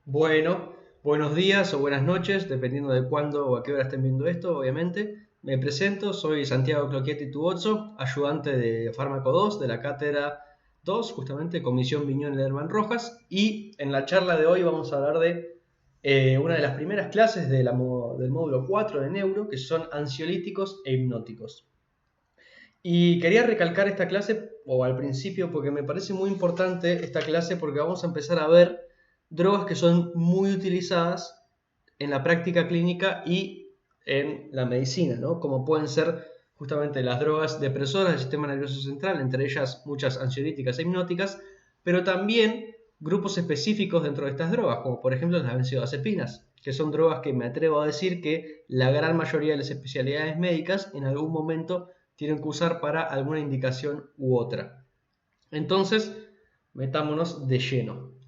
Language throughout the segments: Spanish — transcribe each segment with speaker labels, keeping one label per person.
Speaker 1: Bueno, buenos días o buenas noches, dependiendo de cuándo o a qué hora estén viendo esto, obviamente. Me presento, soy Santiago Clochietti Tuozzo, ayudante de Fármaco 2 de la Cátedra 2, justamente Comisión Viñón Lerman Rojas, y en la charla de hoy vamos a hablar de una de las primeras clases del módulo 4 de Neuro, que son ansiolíticos e hipnóticos. Y quería recalcar esta clase, o al principio, porque me parece muy importante esta clase, porque vamos a empezar a ver drogas que son muy utilizadas en la práctica clínica y en la medicina, ¿no? Como pueden ser justamente las drogas depresoras del sistema nervioso central, entre ellas muchas ansiolíticas e hipnóticas, pero también grupos específicos dentro de estas drogas, como por ejemplo las benzodiazepinas, que son drogas que me atrevo a decir que la gran mayoría de las especialidades médicas en algún momento tienen que usar para alguna indicación u otra. Entonces, metámonos de lleno.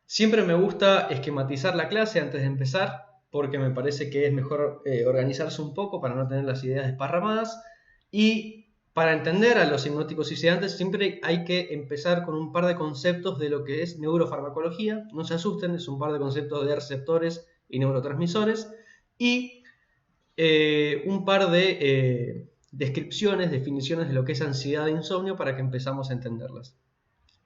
Speaker 1: Siempre me gusta esquematizar la clase antes de empezar, porque me parece que es mejor organizarse un poco para no tener las ideas desparramadas. Y para entender a los hipnóticos y sedantes, siempre hay que empezar con un par de conceptos de lo que es neurofarmacología. No se asusten, es un par de conceptos de receptores y neurotransmisores. Y un par de descripciones, definiciones de lo que es ansiedad e insomnio para que empezamos a entenderlas.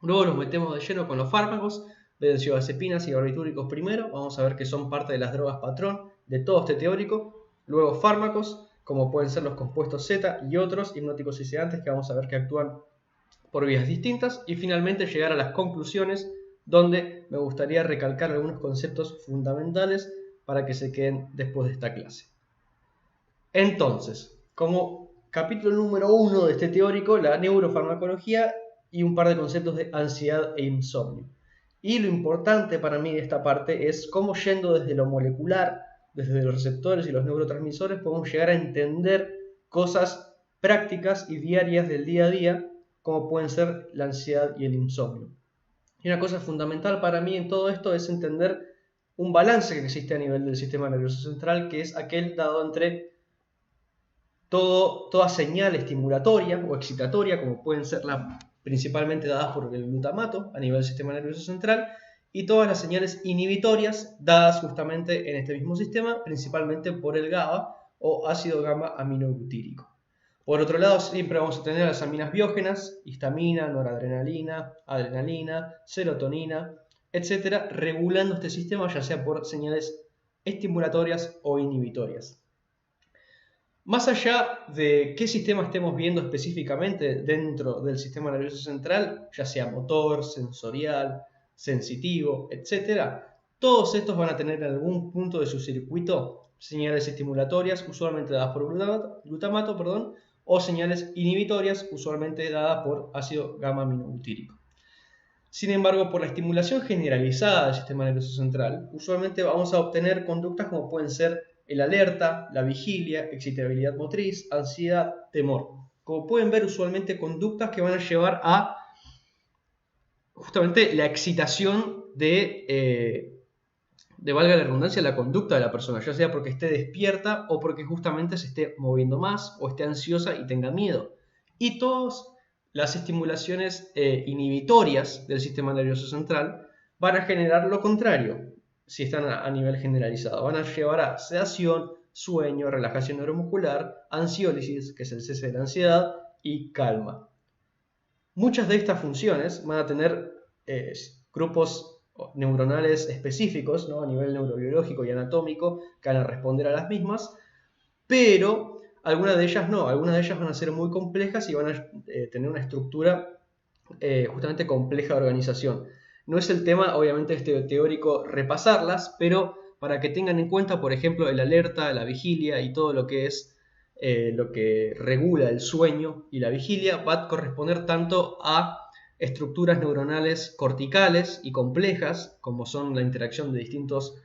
Speaker 1: Luego nos metemos de lleno con los fármacos, benzodiazepinas y barbitúricos primero. Vamos a ver que son parte de las drogas patrón de todo este teórico. Luego fármacos, como pueden ser los compuestos Z y otros hipnóticos y sedantes que vamos a ver que actúan por vías distintas. Y finalmente llegar a las conclusiones, donde me gustaría recalcar algunos conceptos fundamentales para que se queden después de esta clase. Entonces, como capítulo número 1 de este teórico, la neurofarmacología y un par de conceptos de ansiedad e insomnio. Y lo importante para mí de esta parte es cómo, yendo desde lo molecular, desde los receptores y los neurotransmisores, podemos llegar a entender cosas prácticas y diarias del día a día, como pueden ser la ansiedad y el insomnio. Y una cosa fundamental para mí en todo esto es entender un balance que existe a nivel del sistema nervioso central, que es aquel dado entre toda señal estimulatoria o excitatoria, como pueden ser principalmente dadas por el glutamato a nivel del sistema nervioso central, y todas las señales inhibitorias dadas justamente en este mismo sistema, principalmente por el GABA o ácido gamma aminobutírico. Por otro lado, siempre vamos a tener las aminas biógenas, histamina, noradrenalina, adrenalina, serotonina, etcétera, regulando este sistema ya sea por señales estimulatorias o inhibitorias. Más allá de qué sistema estemos viendo específicamente dentro del sistema nervioso central, ya sea motor, sensorial, sensitivo, etc., todos estos van a tener en algún punto de su circuito señales estimulatorias, usualmente dadas por glutamato, o señales inhibitorias, usualmente dadas por ácido gamma aminobutírico. Sin embargo, por la estimulación generalizada del sistema nervioso central, usualmente vamos a obtener conductas como pueden ser el alerta, la vigilia, excitabilidad motriz, ansiedad, temor. Como pueden ver, usualmente conductas que van a llevar a justamente la excitación de valga la redundancia, la conducta de la persona, ya sea porque esté despierta o porque justamente se esté moviendo más o esté ansiosa y tenga miedo. Y todas las estimulaciones inhibitorias del sistema nervioso central van a generar lo contrario, si están a nivel generalizado. Van a llevar a sedación, sueño, relajación neuromuscular, ansiólisis, que es el cese de la ansiedad, y calma. Muchas de estas funciones van a tener grupos neuronales específicos, ¿no? A nivel neurobiológico y anatómico, que van a responder a las mismas, pero algunas de ellas no, algunas de ellas van a ser muy complejas y van a tener una estructura justamente compleja de organización. No es el tema, obviamente, este teórico repasarlas, pero para que tengan en cuenta, por ejemplo, el alerta, la vigilia y todo lo que es lo que regula el sueño y la vigilia, va a corresponder tanto a estructuras neuronales corticales y complejas, como son la interacción de distintos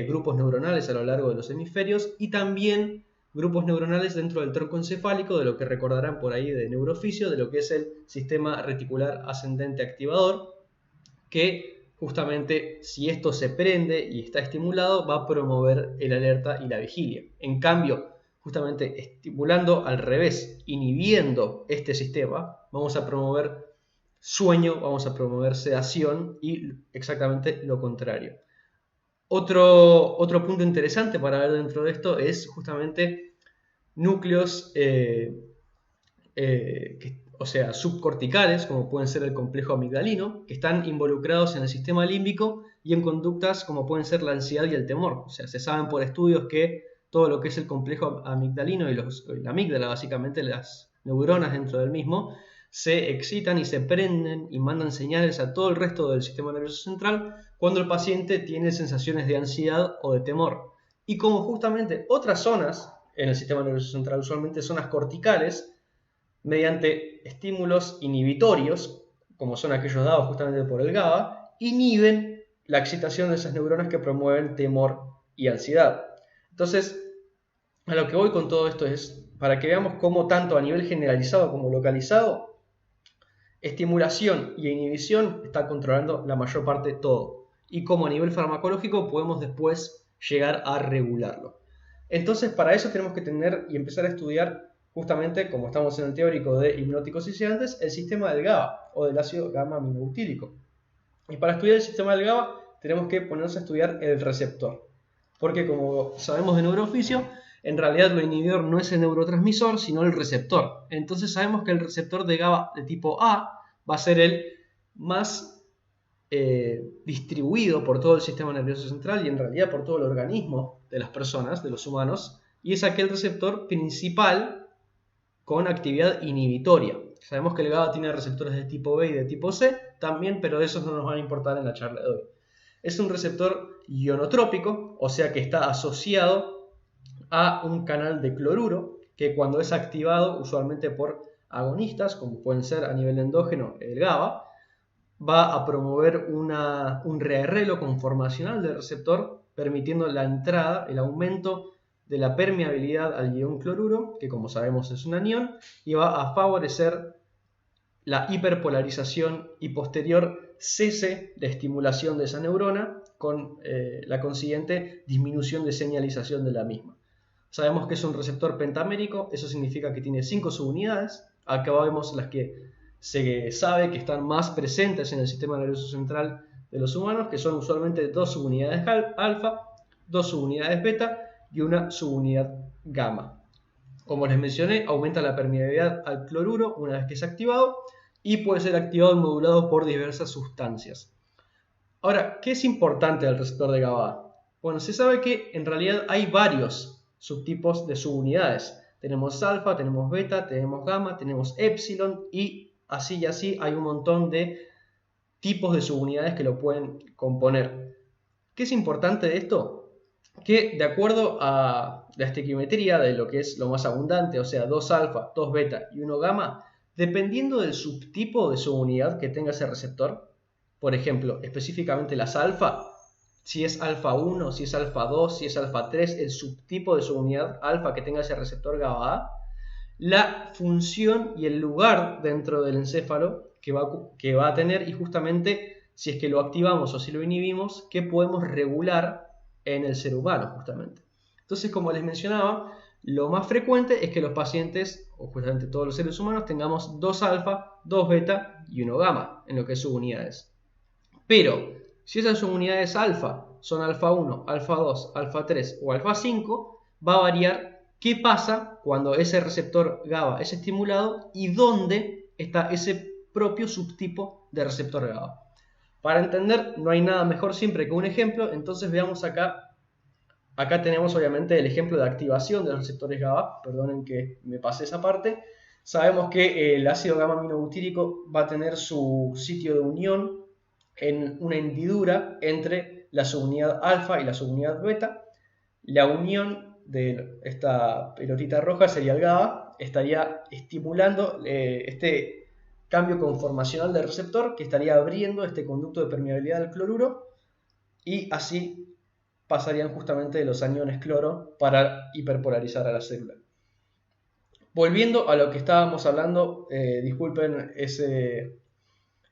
Speaker 1: grupos neuronales a lo largo de los hemisferios, y también grupos neuronales dentro del tronco encefálico, de lo que recordarán por ahí de neurofisio, de lo que es el sistema reticular ascendente activador, que justamente si esto se prende y está estimulado, va a promover el alerta y la vigilia. En cambio, justamente estimulando al revés, inhibiendo este sistema, vamos a promover sueño, vamos a promover sedación y exactamente lo contrario. Otro punto interesante para ver dentro de esto es justamente núcleos, o sea, subcorticales, como pueden ser el complejo amigdalino, que están involucrados en el sistema límbico y en conductas como pueden ser la ansiedad y el temor. O sea, se saben por estudios que todo lo que es el complejo amigdalino y la amígdala, básicamente las neuronas dentro del mismo, se excitan y se prenden y mandan señales a todo el resto del sistema nervioso central cuando el paciente tiene sensaciones de ansiedad o de temor. Y como justamente otras zonas en el sistema nervioso central, usualmente zonas corticales, mediante estímulos inhibitorios, como son aquellos dados justamente por el GABA, inhiben la excitación de esas neuronas que promueven temor y ansiedad. Entonces, a lo que voy con todo esto es para que veamos cómo tanto a nivel generalizado como localizado, estimulación y inhibición está controlando la mayor parte de todo, y cómo a nivel farmacológico podemos después llegar a regularlo. Entonces, para eso tenemos que tener y empezar a estudiar justamente, como estamos en el teórico de hipnóticos y sedantes, el sistema del GABA o del ácido gamma-aminobutírico. Y para estudiar el sistema del GABA tenemos que ponernos a estudiar el receptor. Porque como sabemos de neurooficio, en realidad lo inhibidor no es el neurotransmisor, sino el receptor. Entonces sabemos que el receptor de GABA de tipo A va a ser el más distribuido por todo el sistema nervioso central y en realidad por todo el organismo de las personas, de los humanos, y es aquel receptor principal con actividad inhibitoria. Sabemos que el GABA tiene receptores de tipo B y de tipo C también, pero esos no nos van a importar en la charla de hoy. Es un receptor ionotrópico, o sea que está asociado a un canal de cloruro, que cuando es activado usualmente por agonistas, como pueden ser a nivel endógeno el GABA, va a promover un rearreglo conformacional del receptor, permitiendo la entrada, el aumento de la permeabilidad al ion cloruro, que como sabemos es un anión, y va a favorecer la hiperpolarización y posterior cese de estimulación de esa neurona con la consiguiente disminución de señalización de la misma. Sabemos que es un receptor pentamérico, eso significa que tiene 5 subunidades. Acá vemos las que se sabe que están más presentes en el sistema nervioso central de los humanos, que son usualmente 2 subunidades alfa, 2 subunidades beta y una subunidad gamma. Como les mencioné, aumenta la permeabilidad al cloruro una vez que es activado y puede ser activado y modulado por diversas sustancias. Ahora, ¿qué es importante del receptor de GABA? Bueno, se sabe que en realidad hay varios subtipos de subunidades. Tenemos alfa, tenemos beta, tenemos gamma, tenemos epsilon y así hay un montón de tipos de subunidades que lo pueden componer. ¿Qué es importante de esto? Que de acuerdo a la estequiometría de lo que es lo más abundante, o sea 2 alfa, 2 beta y 1 gamma, dependiendo del subtipo de subunidad que tenga ese receptor, por ejemplo, específicamente las alfa, si es alfa 1, si es alfa 2, si es alfa 3, el subtipo de subunidad alfa que tenga ese receptor GABA, la función y el lugar dentro del encéfalo que va a tener y justamente si es que lo activamos o si lo inhibimos, qué podemos regular en el ser humano justamente. Entonces, como les mencionaba, lo más frecuente es que los pacientes, o justamente todos los seres humanos, tengamos 2 alfa, 2 beta y 1 gamma en lo que es subunidades. Pero, si esas subunidades alfa son alfa 1, alfa 2, alfa 3 o alfa 5, va a variar qué pasa cuando ese receptor GABA es estimulado y dónde está ese propio subtipo de receptor GABA. Para entender, no hay nada mejor siempre que un ejemplo, entonces veamos acá. Acá tenemos obviamente el ejemplo de activación de los receptores GABA, perdonen que me pasé esa parte. Sabemos que el ácido gamma-aminobutírico va a tener su sitio de unión en una hendidura entre la subunidad alfa y la subunidad beta. La unión de esta pelotita roja sería el GABA, estaría estimulando este cambio conformacional del receptor que estaría abriendo este conducto de permeabilidad del cloruro y así pasarían justamente de los aniones cloro para hiperpolarizar a la célula. Volviendo a lo que estábamos hablando, disculpen ese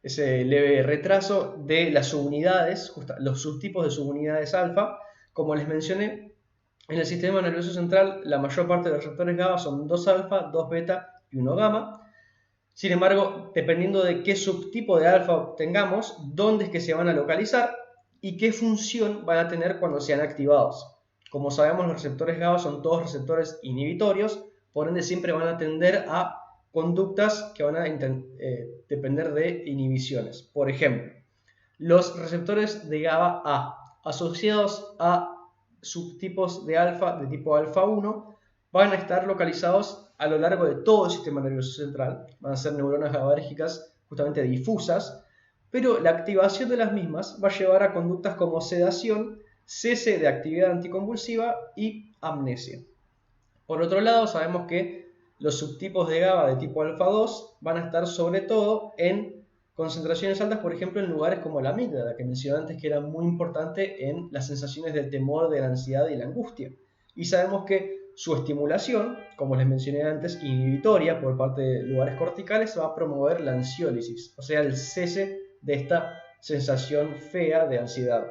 Speaker 1: leve retraso de las subunidades, los subtipos de subunidades alfa. Como les mencioné, en el sistema nervioso central la mayor parte de los receptores GABA son 2 alfa, 2 beta y 1 gamma. Sin embargo, dependiendo de qué subtipo de alfa tengamos, dónde es que se van a localizar, y qué función van a tener cuando sean activados. Como sabemos, los receptores GABA son todos receptores inhibitorios, por ende siempre van a tender a conductas que van a depender de inhibiciones. Por ejemplo, los receptores de GABA A asociados a subtipos de alfa de tipo alfa 1 van a estar localizados a lo largo de todo el sistema nervioso central, van a ser neuronas GABAérgicas justamente difusas, pero la activación de las mismas va a llevar a conductas como sedación, cese de actividad anticonvulsiva y amnesia. Por otro lado, sabemos que los subtipos de GABA de tipo alfa 2 van a estar sobre todo en concentraciones altas, por ejemplo, en lugares como la amígdala, que mencioné antes que era muy importante en las sensaciones del temor, de la ansiedad y la angustia. Y sabemos que su estimulación, como les mencioné antes, inhibitoria por parte de lugares corticales, va a promover la ansiólisis, o sea, el cese de esta sensación fea de ansiedad.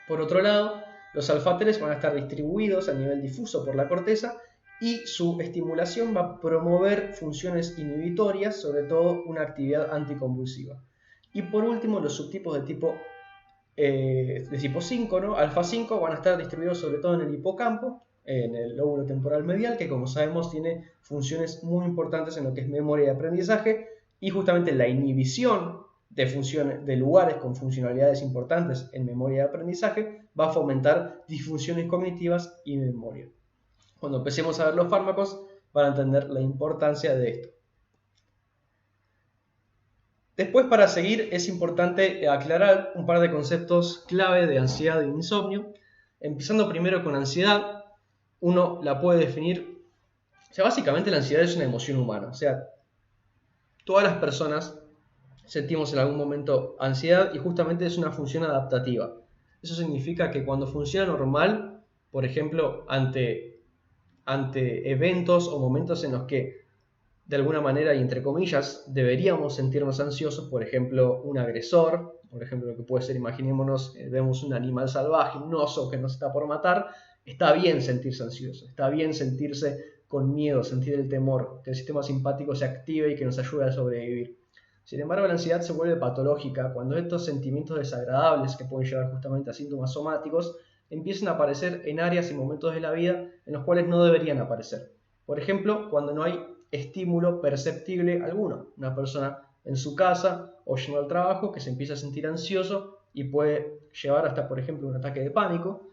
Speaker 1: Por otro lado, los alfáteres van a estar distribuidos a nivel difuso por la corteza y su estimulación va a promover funciones inhibitorias, sobre todo una actividad anticonvulsiva. Y por último, los subtipos de tipo 5, ¿no? Alfa 5, van a estar distribuidos sobre todo en el hipocampo, en el lóbulo temporal medial, que como sabemos tiene funciones muy importantes en lo que es memoria y aprendizaje, y justamente la inhibición de lugares con funcionalidades importantes en memoria y aprendizaje va a fomentar disfunciones cognitivas y memoria. Cuando empecemos a ver los fármacos van a entender la importancia de esto. Después, para seguir, es importante aclarar un par de conceptos clave de ansiedad e insomnio. Empezando primero con ansiedad, uno la puede definir, o sea, básicamente la ansiedad es una emoción humana, o sea, todas las personas sentimos en algún momento ansiedad y justamente es una función adaptativa. Eso significa que cuando funciona normal, por ejemplo, ante eventos o momentos en los que de alguna manera y entre comillas deberíamos sentirnos ansiosos, por ejemplo un agresor, por ejemplo lo que puede ser, imaginémonos, vemos un animal salvaje, un oso que nos está por matar, está bien sentirse ansioso, está bien sentirse con miedo, sentir el temor, que el sistema simpático se active y que nos ayude a sobrevivir. Sin embargo, la ansiedad se vuelve patológica cuando estos sentimientos desagradables que pueden llevar justamente a síntomas somáticos empiezan a aparecer en áreas y momentos de la vida en los cuales no deberían aparecer. Por ejemplo, cuando no hay estímulo perceptible alguno. Una persona en su casa o yendo al trabajo que se empieza a sentir ansioso y puede llevar hasta, por ejemplo, un ataque de pánico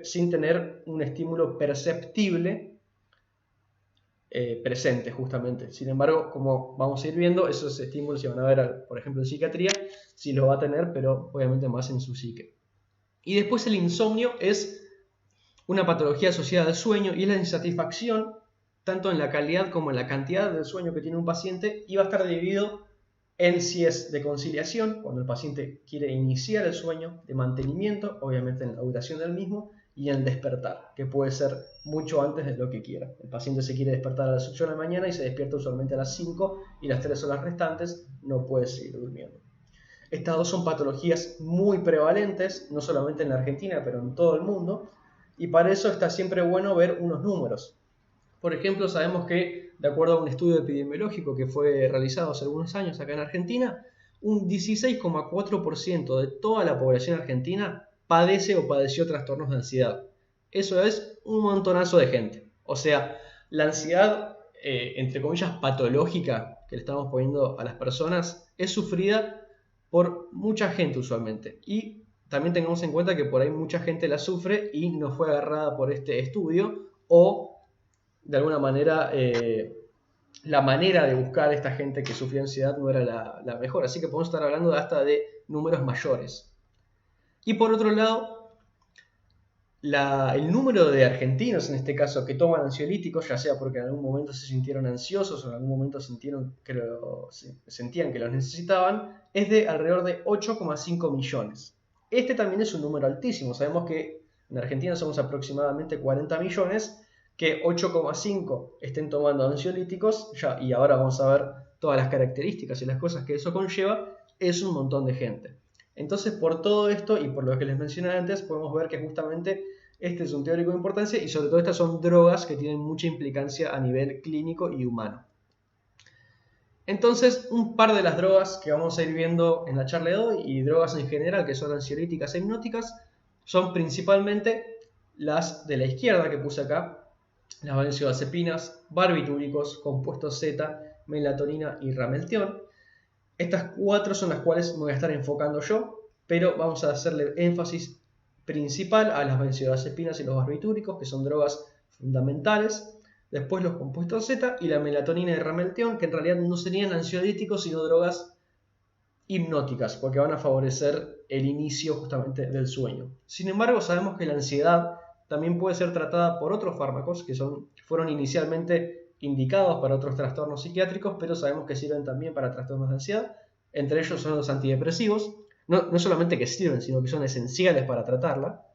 Speaker 1: sin tener un estímulo perceptible presente justamente. Sin embargo, como vamos a ir viendo, esos estímulos se van a ver, por ejemplo, en psiquiatría, sí los va a tener, pero obviamente más en su psique. Y después el insomnio es una patología asociada al sueño y es la insatisfacción tanto en la calidad como en la cantidad del sueño que tiene un paciente, y va a estar dividido en si es de conciliación, cuando el paciente quiere iniciar el sueño, de mantenimiento, obviamente en la duración del mismo, y en el despertar, que puede ser mucho antes de lo que quiera. El paciente se quiere despertar a las 8 de la mañana y se despierta usualmente a las 5 y las 3 horas restantes no puede seguir durmiendo. Estas dos son patologías muy prevalentes, no solamente en la Argentina, pero en todo el mundo, y para eso está siempre bueno ver unos números. Por ejemplo, sabemos que, de acuerdo a un estudio epidemiológico que fue realizado hace algunos años acá en Argentina, un 16,4% de toda la población argentina padece o padeció trastornos de ansiedad. Eso es un montonazo de gente. O sea, la ansiedad, entre comillas, patológica que le estamos poniendo a las personas, es sufrida por mucha gente usualmente. Y también tengamos en cuenta que por ahí mucha gente la sufre y no fue agarrada por este estudio, o de alguna manera la manera de buscar a esta gente que sufrió ansiedad no era la mejor. Así que podemos estar hablando hasta de números mayores. Y por otro lado, el número de argentinos, en este caso, que toman ansiolíticos, ya sea porque en algún momento se sintieron ansiosos o en algún momento sentían que los necesitaban, es de alrededor de 8,5 millones. Este también es un número altísimo. Sabemos que en Argentina somos aproximadamente 40 millones, que 8,5 estén tomando ansiolíticos, y ahora vamos a ver todas las características y las cosas que eso conlleva, es un montón de gente. Entonces, por todo esto y por lo que les mencioné antes, podemos ver que justamente este es un teórico de importancia y sobre todo estas son drogas que tienen mucha implicancia a nivel clínico y humano. Entonces, un par de las drogas que vamos a ir viendo en la charla de hoy, y drogas en general que son ansiolíticas e hipnóticas, son principalmente las de la izquierda que puse acá, las benzodiazepinas, barbitúricos, compuestos Z, melatonina y ramelteón. Estas cuatro son las cuales me voy a estar enfocando yo, pero vamos a hacerle énfasis principal a las benzodiazepinas y los barbitúricos, que son drogas fundamentales. Después los compuestos Z y la melatonina y ramelteón, que en realidad no serían ansiolíticos, sino drogas hipnóticas, porque van a favorecer el inicio justamente del sueño. Sin embargo, sabemos que la ansiedad también puede ser tratada por otros fármacos que fueron inicialmente indicados para otros trastornos psiquiátricos, pero sabemos que sirven también para trastornos de ansiedad. Entre ellos son los antidepresivos, no solamente que sirven, sino que son esenciales para tratarla.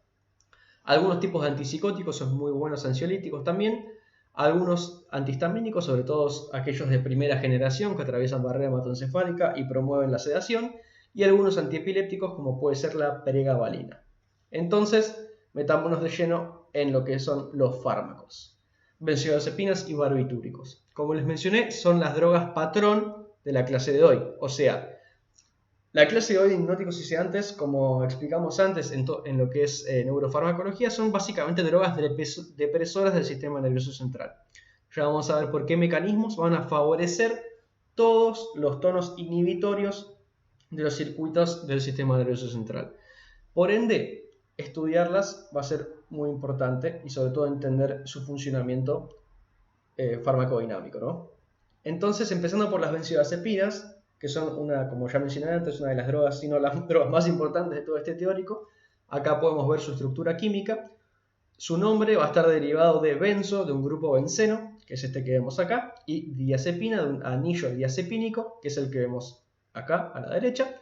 Speaker 1: Algunos tipos de antipsicóticos son muy buenos ansiolíticos también. Algunos antihistamínicos, sobre todo aquellos de primera generación que atraviesan barrera hematoencefálica y promueven la sedación. Y algunos antiepilépticos como puede ser la pregabalina. Entonces, metámonos de lleno en lo que son los fármacos. Benzodiazepinas y barbitúricos. Como les mencioné, son las drogas patrón de la clase de hoy. O sea, la clase de hoy de hipnóticos y sedantes, como explicamos antes en lo que es neurofarmacología, son básicamente drogas depresoras del sistema nervioso central. Ya vamos a ver por qué mecanismos van a favorecer todos los tonos inhibitorios de los circuitos del sistema nervioso central. Por ende, estudiarlas va a ser muy importante y sobre todo entender su funcionamiento farmacodinámico, ¿no? Entonces, empezando por las benzodiazepinas, que son como ya mencioné antes, una de las drogas, si no las drogas más importantes de todo este teórico. Acá podemos ver su estructura química. Su nombre va a estar derivado de benzo, de un grupo benceno, que es este que vemos acá, y diazepina, de un anillo diazepínico, que es el que vemos acá a la derecha.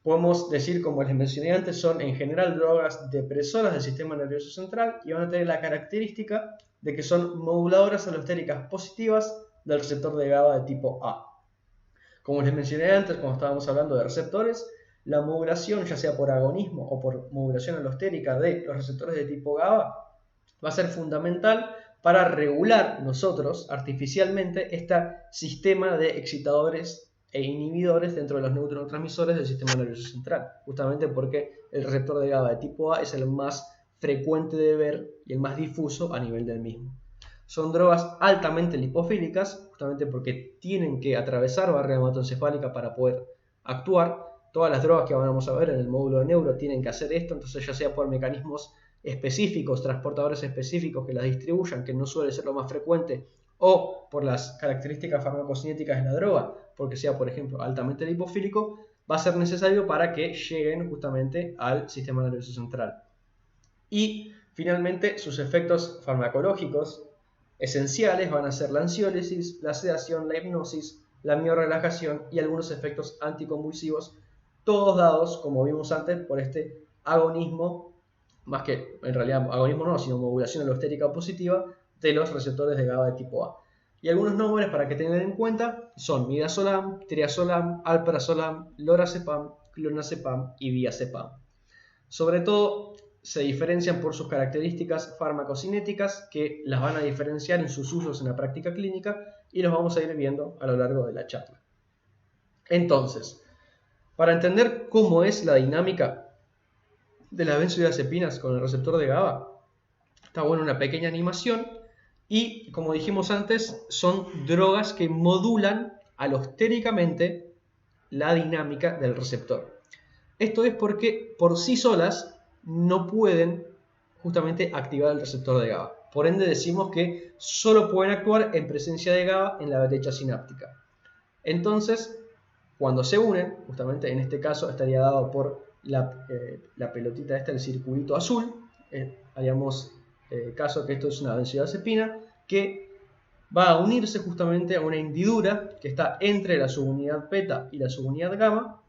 Speaker 1: Podemos decir, como les mencioné antes, son en general drogas depresoras del sistema nervioso central y van a tener la característica de que son moduladoras alostéricas positivas del receptor de GABA de tipo A. Como les mencioné antes, cuando estábamos hablando de receptores, la modulación, ya sea por agonismo o por modulación alostérica de los receptores de tipo GABA, va a ser fundamental para regular nosotros artificialmente este sistema de excitadores e inhibidores dentro de los neurotransmisores del sistema nervioso central, justamente porque el receptor de GABA de tipo A es el más frecuente de ver y el más difuso a nivel del mismo. Son drogas altamente lipofílicas, justamente porque tienen que atravesar barrera hematoencefálica para poder actuar. Todas las drogas que vamos a ver en el módulo de neuro tienen que hacer esto, entonces ya sea por mecanismos específicos, transportadores específicos que las distribuyan, que no suele ser lo más frecuente, o por las características farmacocinéticas de la droga, porque sea, por ejemplo, altamente lipofílico, va a ser necesario para que lleguen justamente al sistema nervioso central. Y finalmente, sus efectos farmacológicos esenciales van a ser la ansiólisis, la sedación, la hipnosis, la miorelajación y algunos efectos anticonvulsivos, todos dados, como vimos antes, por este agonismo, más que en realidad agonismo no, sino modulación alostérica positiva de los receptores de GABA de tipo A. Y algunos nombres para que tengan en cuenta son midazolam, triazolam, alprazolam, lorazepam, clonazepam y diazepam. Sobre todo, se diferencian por sus características farmacocinéticas que las van a diferenciar en sus usos en la práctica clínica y los vamos a ir viendo a lo largo de la charla. Entonces, para entender cómo es la dinámica de las benzodiazepinas con el receptor de GABA, está buena una pequeña animación y, como dijimos antes, son drogas que modulan alostéricamente la dinámica del receptor. Esto es porque por sí solas no pueden justamente activar el receptor de GABA. Por ende decimos que solo pueden actuar en presencia de GABA en la brecha sináptica. Entonces, cuando se unen, justamente en este caso estaría dado por la pelotita esta, el circulito azul, haríamos caso que esto es una benzodiazepina que va a unirse justamente a una hendidura que está entre la subunidad beta y la subunidad gamma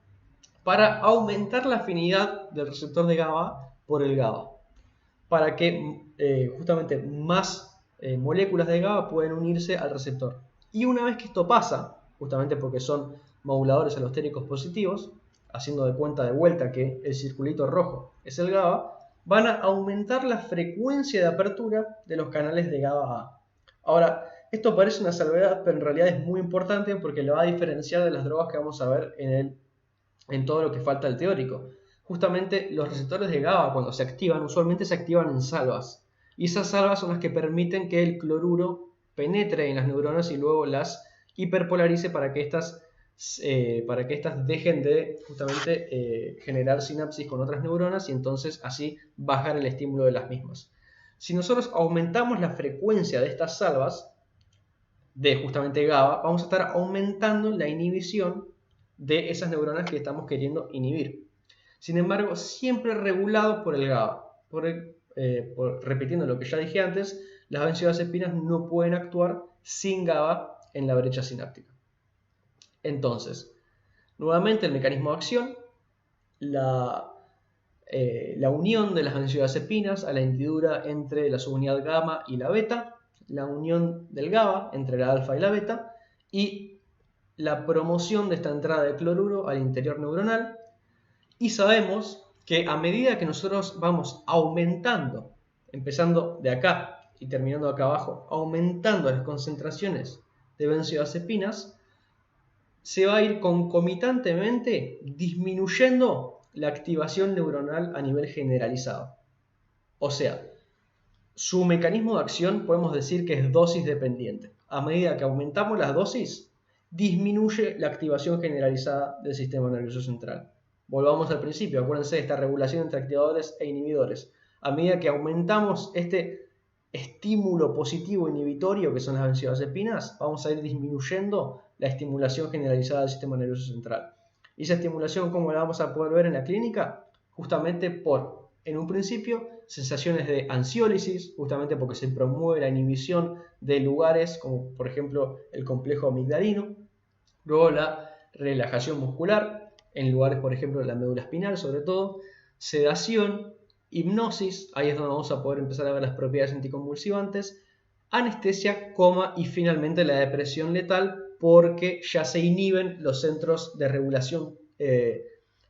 Speaker 1: para aumentar la afinidad del receptor de GABA por el GABA, para que justamente más moléculas de GABA pueden unirse al receptor. Y una vez que esto pasa, justamente porque son moduladores alostéricos positivos, haciendo de cuenta de vuelta que el circulito rojo es el GABA, van a aumentar la frecuencia de apertura de los canales de GABA A. Ahora, Esto parece una salvedad, pero en realidad es muy importante porque lo va a diferenciar de las drogas que vamos a ver en todo lo que falta del teórico. Justamente los receptores de GABA, cuando se activan, usualmente se activan en salvas. Y esas salvas son las que permiten que el cloruro penetre en las neuronas y luego las hiperpolarice para que éstas dejen de justamente generar sinapsis con otras neuronas y entonces así bajar el estímulo de las mismas. Si nosotros aumentamos la frecuencia de estas salvas, de justamente GABA, vamos a estar aumentando la inhibición de esas neuronas que estamos queriendo inhibir. Sin embargo, siempre regulado por el GABA. Repitiendo lo que ya dije antes, las benzodiazepinas no pueden actuar sin GABA en la brecha sináptica. Entonces, nuevamente el mecanismo de acción, la unión de las benzodiazepinas a la hendidura entre la subunidad gamma y la beta, la unión del GABA entre la alfa y la beta y la promoción de esta entrada de cloruro al interior neuronal. Y sabemos que a medida que nosotros vamos aumentando, empezando de acá y terminando acá abajo, aumentando las concentraciones de benzodiazepinas, se va a ir concomitantemente disminuyendo la activación neuronal a nivel generalizado. O sea, su mecanismo de acción podemos decir que es dosis dependiente. A medida que aumentamos las dosis, disminuye la activación generalizada del sistema nervioso central. Volvamos al principio, acuérdense de esta regulación entre activadores e inhibidores. A medida que aumentamos este estímulo positivo inhibitorio que son las benzodiazepinas, vamos a ir disminuyendo la estimulación generalizada del sistema nervioso central. ¿Y esa estimulación cómo la vamos a poder ver en la clínica? Justamente por, en un principio, sensaciones de ansiólisis, justamente porque se promueve la inhibición de lugares como por ejemplo el complejo amigdalino. Luego la relajación muscular, en lugares por ejemplo de la médula espinal sobre todo. Sedación, hipnosis, ahí es donde vamos a poder empezar a ver las propiedades anticonvulsivantes. Anestesia, coma y finalmente la depresión letal porque ya se inhiben los centros de regulación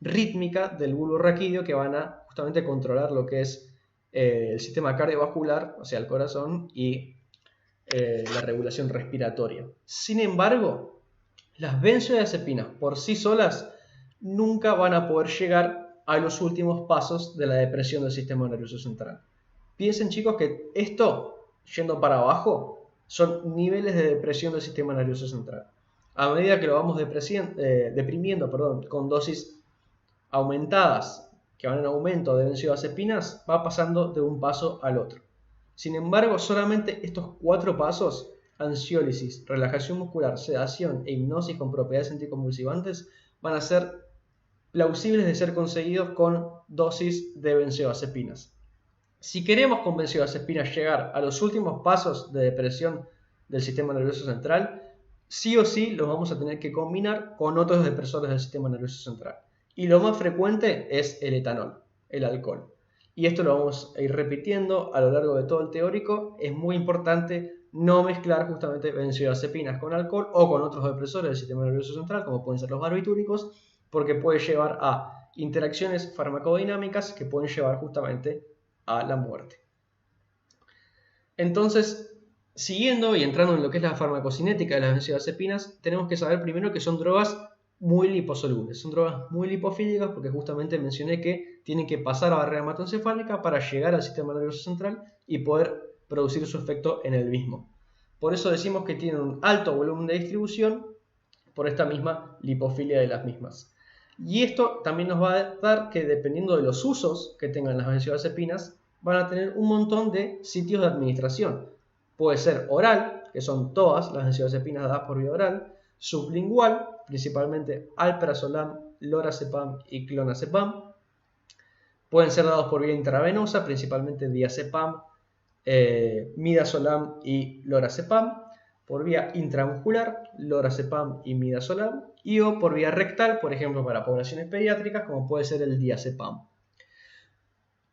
Speaker 1: rítmica del bulbo raquídeo que van a justamente controlar lo que es el sistema cardiovascular, o sea, el corazón y la regulación respiratoria. Sin embargo, las benzodiazepinas por sí solas nunca van a poder llegar a los últimos pasos de la depresión del sistema nervioso central. Piensen, chicos, que esto, yendo para abajo, son niveles de depresión del sistema nervioso central. A medida que lo vamos deprimiendo con dosis aumentadas que van en aumento de benzodiazepinas, va pasando de un paso al otro. Sin embargo, solamente estos 4 pasos, ansiólisis, relajación muscular, sedación e hipnosis con propiedades anticonvulsivantes, van a ser plausibles de ser conseguidos con dosis de benzodiazepinas. Si queremos con benzodiazepinas llegar a los últimos pasos de depresión del sistema nervioso central, sí o sí los vamos a tener que combinar con otros depresores del sistema nervioso central. Y lo más frecuente es el etanol, el alcohol. Y esto lo vamos a ir repitiendo a lo largo de todo el teórico. Es muy importante no mezclar justamente benzodiazepinas con alcohol o con otros depresores del sistema nervioso central, como pueden ser los barbitúricos, porque puede llevar a interacciones farmacodinámicas que pueden llevar justamente a la muerte. Entonces, siguiendo y entrando en lo que es la farmacocinética de las benzodiazepinas, tenemos que saber primero que son drogas muy liposolubles, son drogas muy lipofílicas porque justamente mencioné que tienen que pasar a la barrera hematoencefálica para llegar al sistema nervioso central y poder producir su efecto en el mismo. Por eso decimos que tienen un alto volumen de distribución por esta misma lipofilia de las mismas. Y esto también nos va a dar que dependiendo de los usos que tengan las benzodiazepinas, van a tener un montón de sitios de administración. Puede ser oral, que son todas las benzodiazepinas dadas por vía oral, sublingual, principalmente alprazolam, lorazepam y clonazepam. Pueden ser dados por vía intravenosa, principalmente diazepam, midazolam y lorazepam. Por vía intramuscular, lorazepam y midazolam. Y o por vía rectal, por ejemplo, para poblaciones pediátricas, como puede ser el diazepam.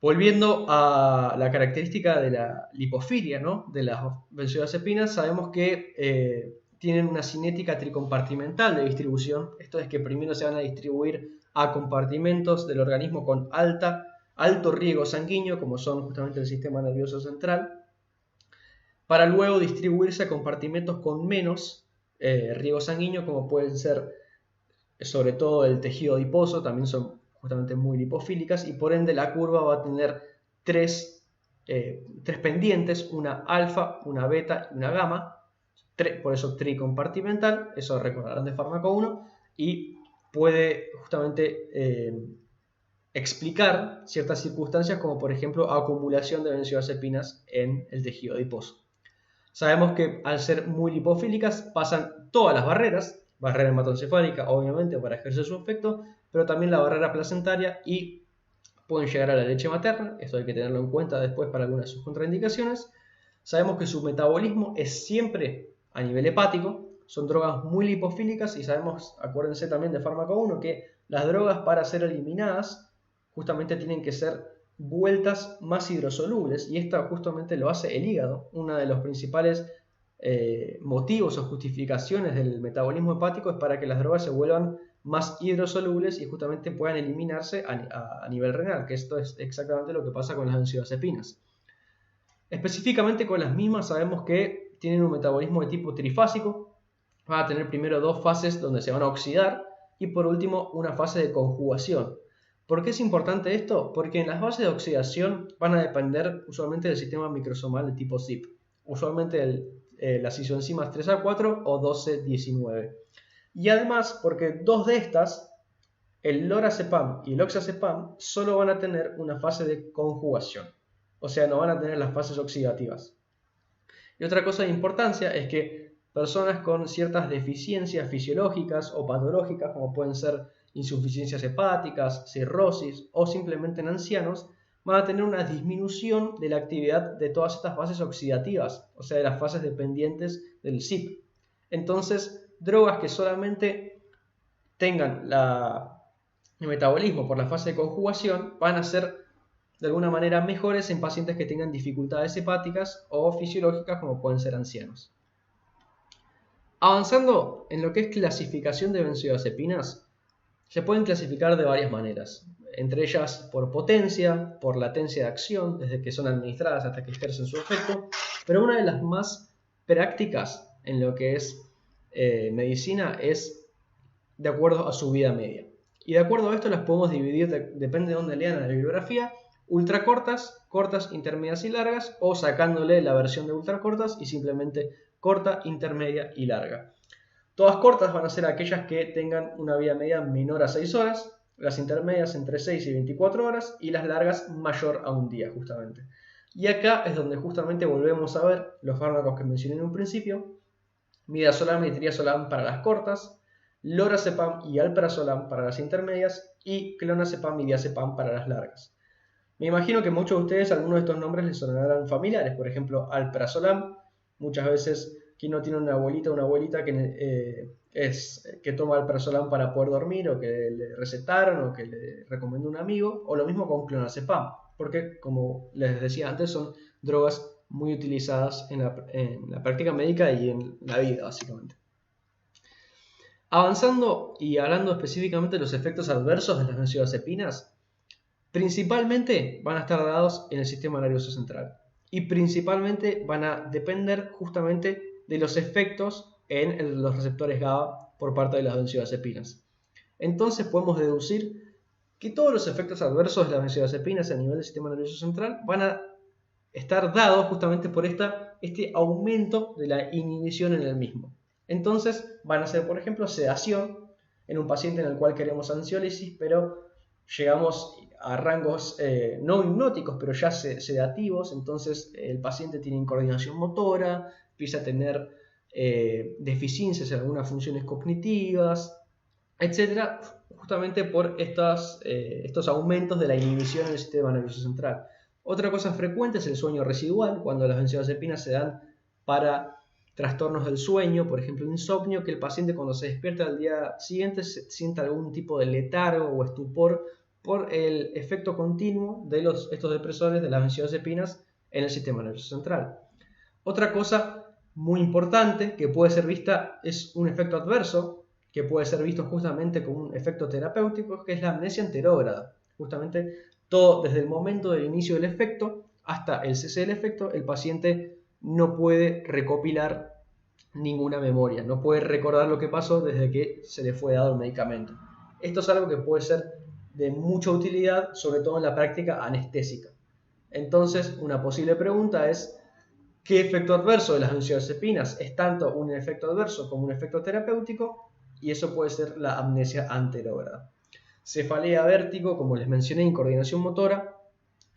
Speaker 1: Volviendo a la característica de la lipofilia, ¿no?, de las benzodiazepinas, sabemos que tienen una cinética tricompartimental de distribución. Esto es que primero se van a distribuir a compartimentos del organismo con alto riego sanguíneo, como son justamente el sistema nervioso central. para luego distribuirse a compartimentos con menos riego sanguíneo, como pueden ser sobre todo el tejido adiposo, también son justamente muy lipofílicas, y por ende la curva va a tener tres pendientes, una alfa, una beta y una gamma, por eso tricompartimental, eso recordarán de fármaco 1, y puede justamente explicar ciertas circunstancias como por ejemplo acumulación de benzodiazepinas en el tejido adiposo. Sabemos que al ser muy lipofílicas pasan todas las barreras, barrera hematoencefálica obviamente para ejercer su efecto, pero también la barrera placentaria y pueden llegar a la leche materna, esto hay que tenerlo en cuenta después para algunas de sus contraindicaciones. Sabemos que su metabolismo es siempre a nivel hepático, son drogas muy lipofílicas y sabemos, acuérdense también de fármaco 1, que las drogas para ser eliminadas justamente tienen que ser vueltas más hidrosolubles y esto justamente lo hace el hígado. Uno de los principales motivos o justificaciones del metabolismo hepático es para que las drogas se vuelvan más hidrosolubles y justamente puedan eliminarse a nivel renal, que esto es exactamente lo que pasa con las benzodiazepinas. Específicamente con las mismas sabemos que tienen un metabolismo de tipo trifásico, van a tener primero dos fases donde se van a oxidar y por último una fase de conjugación. ¿Por qué es importante esto? Porque en las fases de oxidación van a depender usualmente del sistema microsomal de tipo CYP, usualmente las isoenzimas 3A4 o 12-19. Y además porque dos de estas, el lorazepam y el oxazepam, solo van a tener una fase de conjugación, o sea, no van a tener las fases oxidativas. Y otra cosa de importancia es que personas con ciertas deficiencias fisiológicas o patológicas, como pueden ser insuficiencias hepáticas, cirrosis o simplemente en ancianos, van a tener una disminución de la actividad de todas estas fases oxidativas, o sea, de las fases dependientes del CYP. Entonces, drogas que solamente tengan el metabolismo por la fase de conjugación van a ser de alguna manera mejores en pacientes que tengan dificultades hepáticas o fisiológicas como pueden ser ancianos. Avanzando en lo que es clasificación de benzodiazepinas, se pueden clasificar de varias maneras, entre ellas por potencia, por latencia de acción, desde que son administradas hasta que ejercen su efecto, pero una de las más prácticas en lo que es medicina es de acuerdo a su vida media. Y de acuerdo a esto las podemos dividir, depende de dónde lean la bibliografía, ultra cortas, cortas, intermedias y largas, o sacándole la versión de ultra cortas y simplemente corta, intermedia y larga. Todas cortas van a ser aquellas que tengan una vida media menor a 6 horas, las intermedias entre 6 y 24 horas y las largas mayor a un día justamente. Y acá es donde justamente volvemos a ver los fármacos que mencioné en un principio, midazolam y triazolam para las cortas, lorazepam y alprazolam para las intermedias y clonazepam y diazepam para las largas. Me imagino que muchos de ustedes algunos de estos nombres les sonarán familiares, por ejemplo alprazolam, muchas veces quien no tiene una abuelita o una abuelita que toma alprazolam para poder dormir o que le recetaron o que le recomendó un amigo, o lo mismo con clonazepam, porque como les decía antes son drogas muy utilizadas en la práctica médica y en la vida básicamente. Avanzando y hablando específicamente de los efectos adversos de las benzodiazepinas, principalmente van a estar dados en el sistema nervioso central y principalmente van a depender justamente de los efectos en los receptores GABA por parte de las benzodiazepinas. Entonces podemos deducir que todos los efectos adversos de las benzodiazepinas a nivel del sistema nervioso central van a estar dados justamente por este aumento de la inhibición en el mismo. Entonces van a ser, por ejemplo, sedación en un paciente en el cual queremos ansiólisis, pero llegamos a rangos no hipnóticos, pero ya sedativos, entonces el paciente tiene incoordinación motora, empieza a tener deficiencias en algunas funciones cognitivas, etcétera, justamente por estos aumentos de la inhibición en el sistema nervioso central. Otra cosa frecuente es el sueño residual, cuando las benzodiazepinas se dan para trastornos del sueño, por ejemplo insomnio, que el paciente cuando se despierta al día siguiente sienta algún tipo de letargo o estupor por el efecto continuo de estos depresores de las benzodiazepinas en el sistema nervioso central. Otra cosa muy importante que puede ser vista es un efecto adverso, que puede ser visto justamente como un efecto terapéutico, que es la amnesia anterógrada. Justamente todo desde el momento del inicio del efecto hasta el cese del efecto, el paciente no puede recopilar ninguna memoria, no puede recordar lo que pasó desde que se le fue dado el medicamento. Esto es algo que puede ser de mucha utilidad, sobre todo en la práctica anestésica. Entonces, una posible pregunta es: ¿qué efecto adverso de las benzodiazepinas es tanto un efecto adverso como un efecto terapéutico? Y eso puede ser la amnesia anterógrada. Cefalea, vértigo, como les mencioné, incoordinación motora.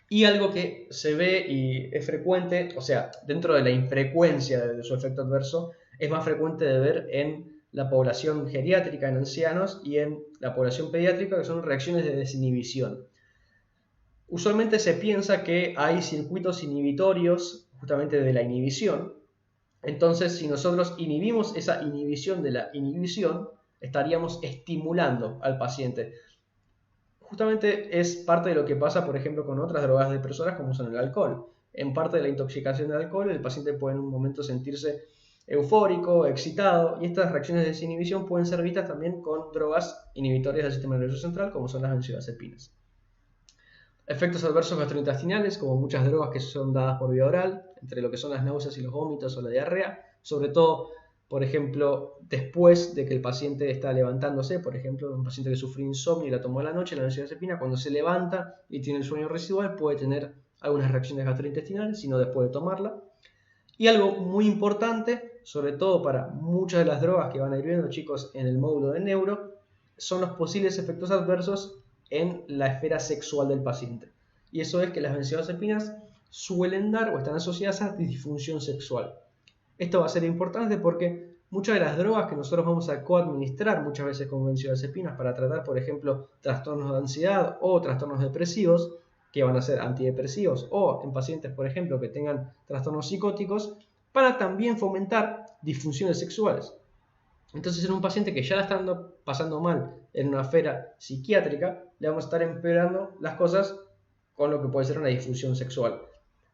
Speaker 1: Y algo que se ve y es frecuente, o sea, dentro de la infrecuencia de su efecto adverso, es más frecuente de ver en la población geriátrica, en ancianos, y en la población pediátrica, que son reacciones de desinhibición. Usualmente se piensa que hay circuitos inhibitorios justamente de la inhibición. Entonces, si nosotros inhibimos esa inhibición de la inhibición, estaríamos estimulando al paciente. Justamente es parte de lo que pasa, por ejemplo, con otras drogas depresoras como son el alcohol. En parte de la intoxicación del alcohol, el paciente puede en un momento sentirse eufórico, excitado, y estas reacciones de desinhibición pueden ser vistas también con drogas inhibitorias del sistema nervioso central, como son las benzodiazepinas. Efectos adversos gastrointestinales, como muchas drogas que son dadas por vía oral, entre lo que son las náuseas y los vómitos o la diarrea, sobre todo, por ejemplo, después de que el paciente está levantándose, por ejemplo, un paciente que sufre insomnio y la tomó a la noche, la benzodiazepina, cuando se levanta y tiene el sueño residual, puede tener algunas reacciones gastrointestinales, sino después de tomarla. Y algo muy importante, sobre todo para muchas de las drogas que van a ir viendo, chicos, en el módulo de neuro, son los posibles efectos adversos en la esfera sexual del paciente. Y eso es que las benzodiazepinas suelen dar o están asociadas a disfunción sexual. Esto va a ser importante porque muchas de las drogas que nosotros vamos a coadministrar muchas veces con benzodiazepinas para tratar, por ejemplo, trastornos de ansiedad o trastornos depresivos, que van a ser antidepresivos, o en pacientes, por ejemplo, que tengan trastornos psicóticos, para también fomentar disfunciones sexuales. Entonces, en un paciente que ya la está pasando mal en una esfera psiquiátrica, le vamos a estar empeorando las cosas con lo que puede ser una disfunción sexual.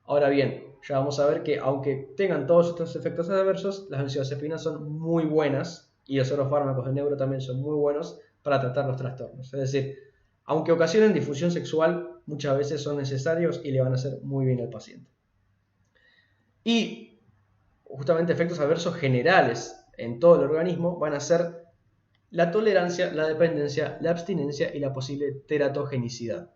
Speaker 1: Ahora bien, ya vamos a ver que aunque tengan todos estos efectos adversos, las benzodiazepinas son muy buenas, y los otros fármacos de neuro también son muy buenos para tratar los trastornos. Es decir, aunque ocasionen disfunción sexual, muchas veces son necesarios y le van a hacer muy bien al paciente. Y justamente efectos adversos generales en todo el organismo van a ser la tolerancia, la dependencia, la abstinencia y la posible teratogenicidad.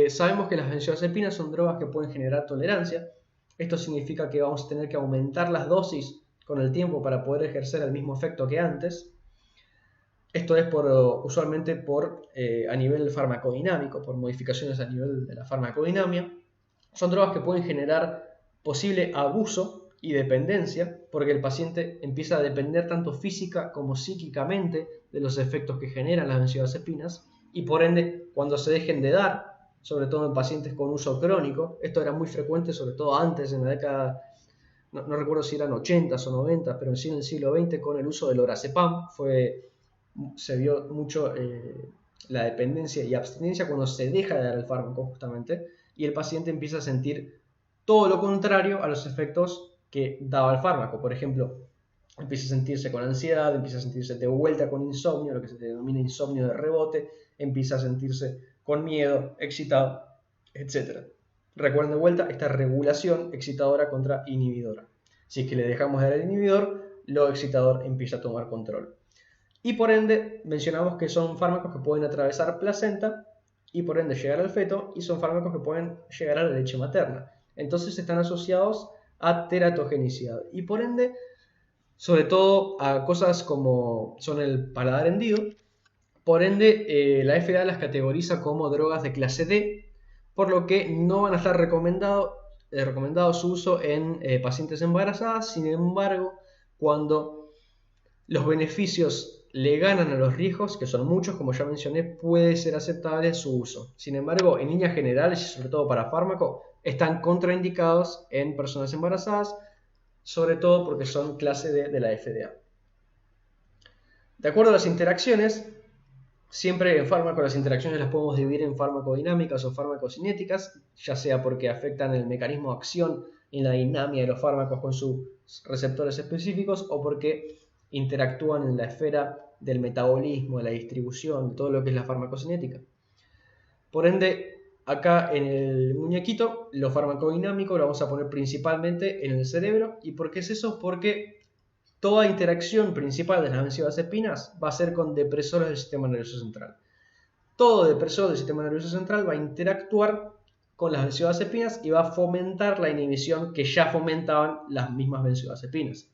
Speaker 1: Sabemos que las benzodiazepinas son drogas que pueden generar tolerancia. Esto significa que vamos a tener que aumentar las dosis con el tiempo para poder ejercer el mismo efecto que antes. Esto es usualmente a nivel farmacodinámico, por modificaciones a nivel de la farmacodinamia. Son drogas que pueden generar posible abuso y dependencia, porque el paciente empieza a depender tanto física como psíquicamente de los efectos que generan las benzodiazepinas, y por ende, cuando se dejen de dar, sobre todo en pacientes con uso crónico, esto era muy frecuente, sobre todo antes, en la década, no recuerdo si eran 80s o 90s, pero sí en el siglo XX, con el uso del lorazepam, se vio mucho la dependencia y abstinencia cuando se deja de dar el fármaco justamente, y el paciente empieza a sentir todo lo contrario a los efectos que daba el fármaco. Por ejemplo, empieza a sentirse con ansiedad, empieza a sentirse de vuelta con insomnio, lo que se denomina insomnio de rebote, empieza a sentirse con miedo, excitado, etc. Recuerden de vuelta esta regulación excitadora contra inhibidora. Si es que le dejamos de dar el inhibidor, lo excitador empieza a tomar control. Y por ende, mencionamos que son fármacos que pueden atravesar placenta y por ende llegar al feto, y son fármacos que pueden llegar a la leche materna. Entonces están asociados a teratogenicidad y por ende, sobre todo a cosas como son el paladar hendido. Por ende, la FDA las categoriza como drogas de clase D, por lo que no van a estar recomendado su uso en pacientes embarazadas. Sin embargo, cuando los beneficios le ganan a los riesgos, que son muchos, como ya mencioné, puede ser aceptable su uso. Sin embargo, en líneas generales, y sobre todo para fármaco, están contraindicados en personas embarazadas, sobre todo porque son clase D de la FDA. De acuerdo a las interacciones, siempre en fármaco las interacciones las podemos dividir en farmacodinámicas o farmacocinéticas, ya sea porque afectan el mecanismo de acción en la dinámica de los fármacos con sus receptores específicos, o porque interactúan en la esfera del metabolismo, de la distribución, todo lo que es la farmacocinética. Por ende, acá en el muñequito, lo farmacodinámico lo vamos a poner principalmente en el cerebro. ¿Y por qué es eso? Porque toda interacción principal de las benzodiazepinas va a ser con depresores del sistema nervioso central. Todo depresor del sistema nervioso central va a interactuar con las benzodiazepinas y va a fomentar la inhibición que ya fomentaban las mismas benzodiazepinas.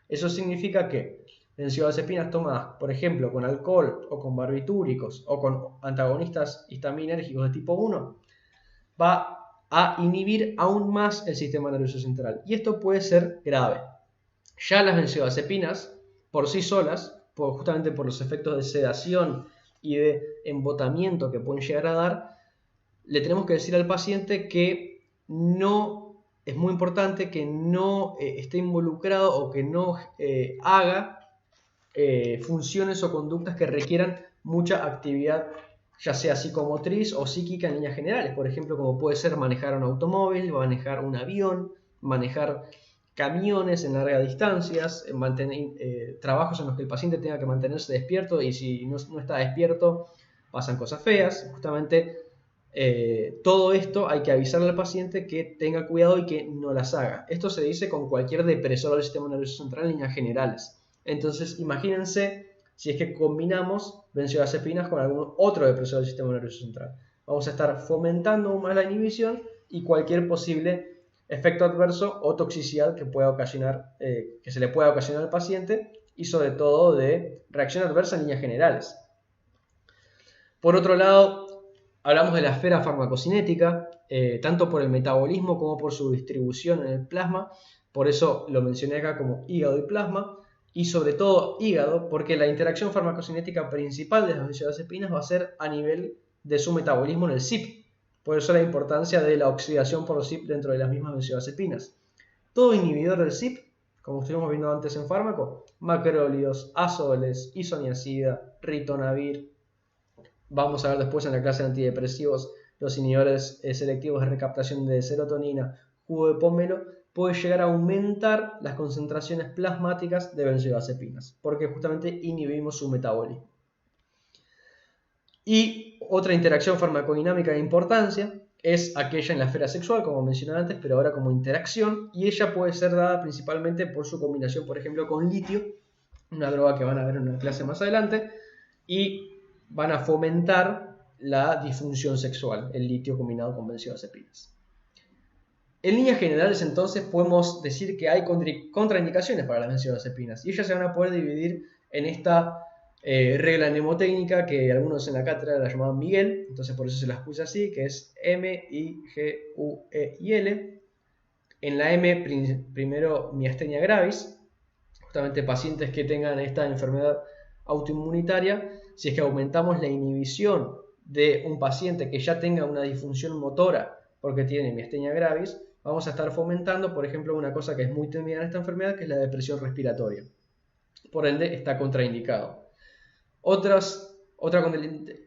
Speaker 1: Eso significa que benzodiazepinas tomadas, por ejemplo, con alcohol o con barbitúricos o con antagonistas histaminérgicos de tipo 1, va a inhibir aún más el sistema nervioso central. Y esto puede ser grave. Ya las benzodiazepinas, por sí solas, justamente por los efectos de sedación y de embotamiento que pueden llegar a dar, le tenemos que decir al paciente que no, es muy importante que no esté involucrado o que no haga funciones o conductas que requieran mucha actividad, ya sea psicomotriz o psíquica en líneas generales. Por ejemplo, como puede ser manejar un automóvil, manejar un avión, manejar camiones en largas distancias, trabajos en los que el paciente tenga que mantenerse despierto y si no está despierto pasan cosas feas. Justamente todo esto hay que avisarle al paciente que tenga cuidado y que no las haga. Esto se dice con cualquier depresor del sistema nervioso central en líneas generales. Entonces imagínense si es que combinamos benzodiazepinas con algún otro depresor del sistema nervioso central. Vamos a estar fomentando aún más la inhibición y cualquier posible efecto adverso o toxicidad que pueda ocasionar, que se le pueda ocasionar al paciente, y sobre todo de reacción adversa en líneas generales. Por otro lado, hablamos de la esfera farmacocinética, tanto por el metabolismo como por su distribución en el plasma. Por eso lo mencioné acá como hígado y plasma, y sobre todo hígado, porque la interacción farmacocinética principal de las benzodiazepinas va a ser a nivel de su metabolismo en el CYP. Por eso la importancia de la oxidación por CYP dentro de las mismas benzodiazepinas. Todo inhibidor del CYP, como estuvimos viendo antes en fármaco, macrólidos, azoles, isoniazida, ritonavir. Vamos a ver después en la clase de antidepresivos los inhibidores selectivos de recaptación de serotonina, jugo de pomelo, puede llegar a aumentar las concentraciones plasmáticas de benzodiazepinas, porque justamente inhibimos su metabolismo. Y otra interacción farmacodinámica de importancia es aquella en la esfera sexual, como mencioné antes, pero ahora como interacción, y ella puede ser dada principalmente por su combinación, por ejemplo, con litio, una droga que van a ver en una clase más adelante, y van a fomentar la disfunción sexual, el litio combinado con benzodiazepinas. En líneas generales, entonces, podemos decir que hay contraindicaciones para las benzodiazepinas, y ellas se van a poder dividir en esta regla mnemotécnica que algunos en la cátedra la llamaban Miguel, entonces por eso se las puse así, que es M, I, G, U, E y L. En la M, primero miastenia gravis, justamente pacientes que tengan esta enfermedad autoinmunitaria. Si es que aumentamos la inhibición de un paciente que ya tenga una disfunción motora porque tiene miastenia gravis, vamos a estar fomentando, por ejemplo, una cosa que es muy temida en esta enfermedad, que es la depresión respiratoria. Por ende, está contraindicado. Otra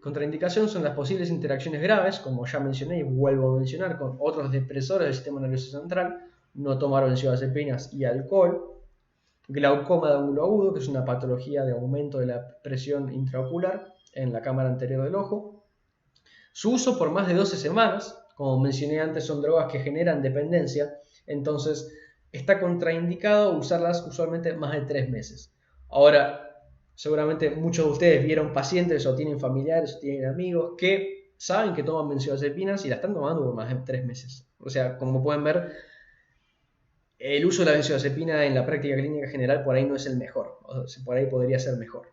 Speaker 1: contraindicación son las posibles interacciones graves, como ya mencioné y vuelvo a mencionar, con otros depresores del sistema nervioso central, no tomar benzodiazepinas y alcohol. Glaucoma de ángulo agudo, que es una patología de aumento de la presión intraocular en la cámara anterior del ojo. Su uso por más de 12 semanas, como mencioné antes, son drogas que generan dependencia, entonces está contraindicado usarlas usualmente más de 3 meses. Ahora, seguramente muchos de ustedes vieron pacientes o tienen familiares o tienen amigos que saben que toman benzodiazepinas y la están tomando por más de 3 meses. O sea, como pueden ver, el uso de la benzodiazepina en la práctica clínica general por ahí no es el mejor, o sea, por ahí podría ser mejor.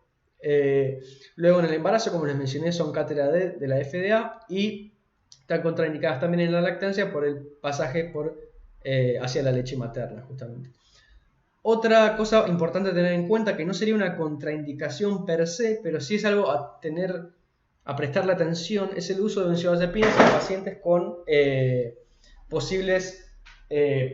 Speaker 1: Luego en el embarazo, como les mencioné, son cátedra D de la FDA y están contraindicadas también en la lactancia por el pasaje hacia la leche materna, justamente. Otra cosa importante a tener en cuenta, que no sería una contraindicación per se, pero sí es algo a prestarle atención, es el uso de benzodiazepinas en pacientes con posibles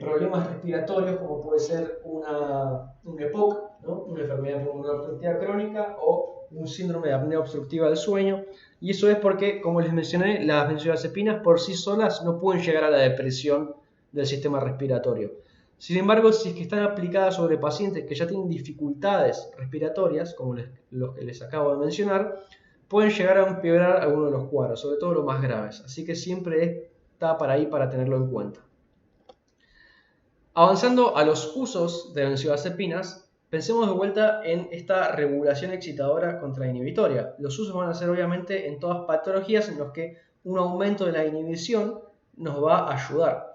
Speaker 1: problemas respiratorios, como puede ser un EPOC, ¿no? Una enfermedad pulmonar obstructiva crónica o un síndrome de apnea obstructiva del sueño. Y eso es porque, como les mencioné, las benzodiazepinas por sí solas no pueden llegar a la depresión del sistema respiratorio. Sin embargo, si es que están aplicadas sobre pacientes que ya tienen dificultades respiratorias, como los que les acabo de mencionar, pueden llegar a empeorar algunos de los cuadros, sobre todo los más graves. Así que siempre está para ahí para tenerlo en cuenta. Avanzando a los usos de benzodiazepinas, pensemos de vuelta en esta regulación excitadora contrainhibitoria. Los usos van a ser obviamente en todas patologías en las que un aumento de la inhibición nos va a ayudar.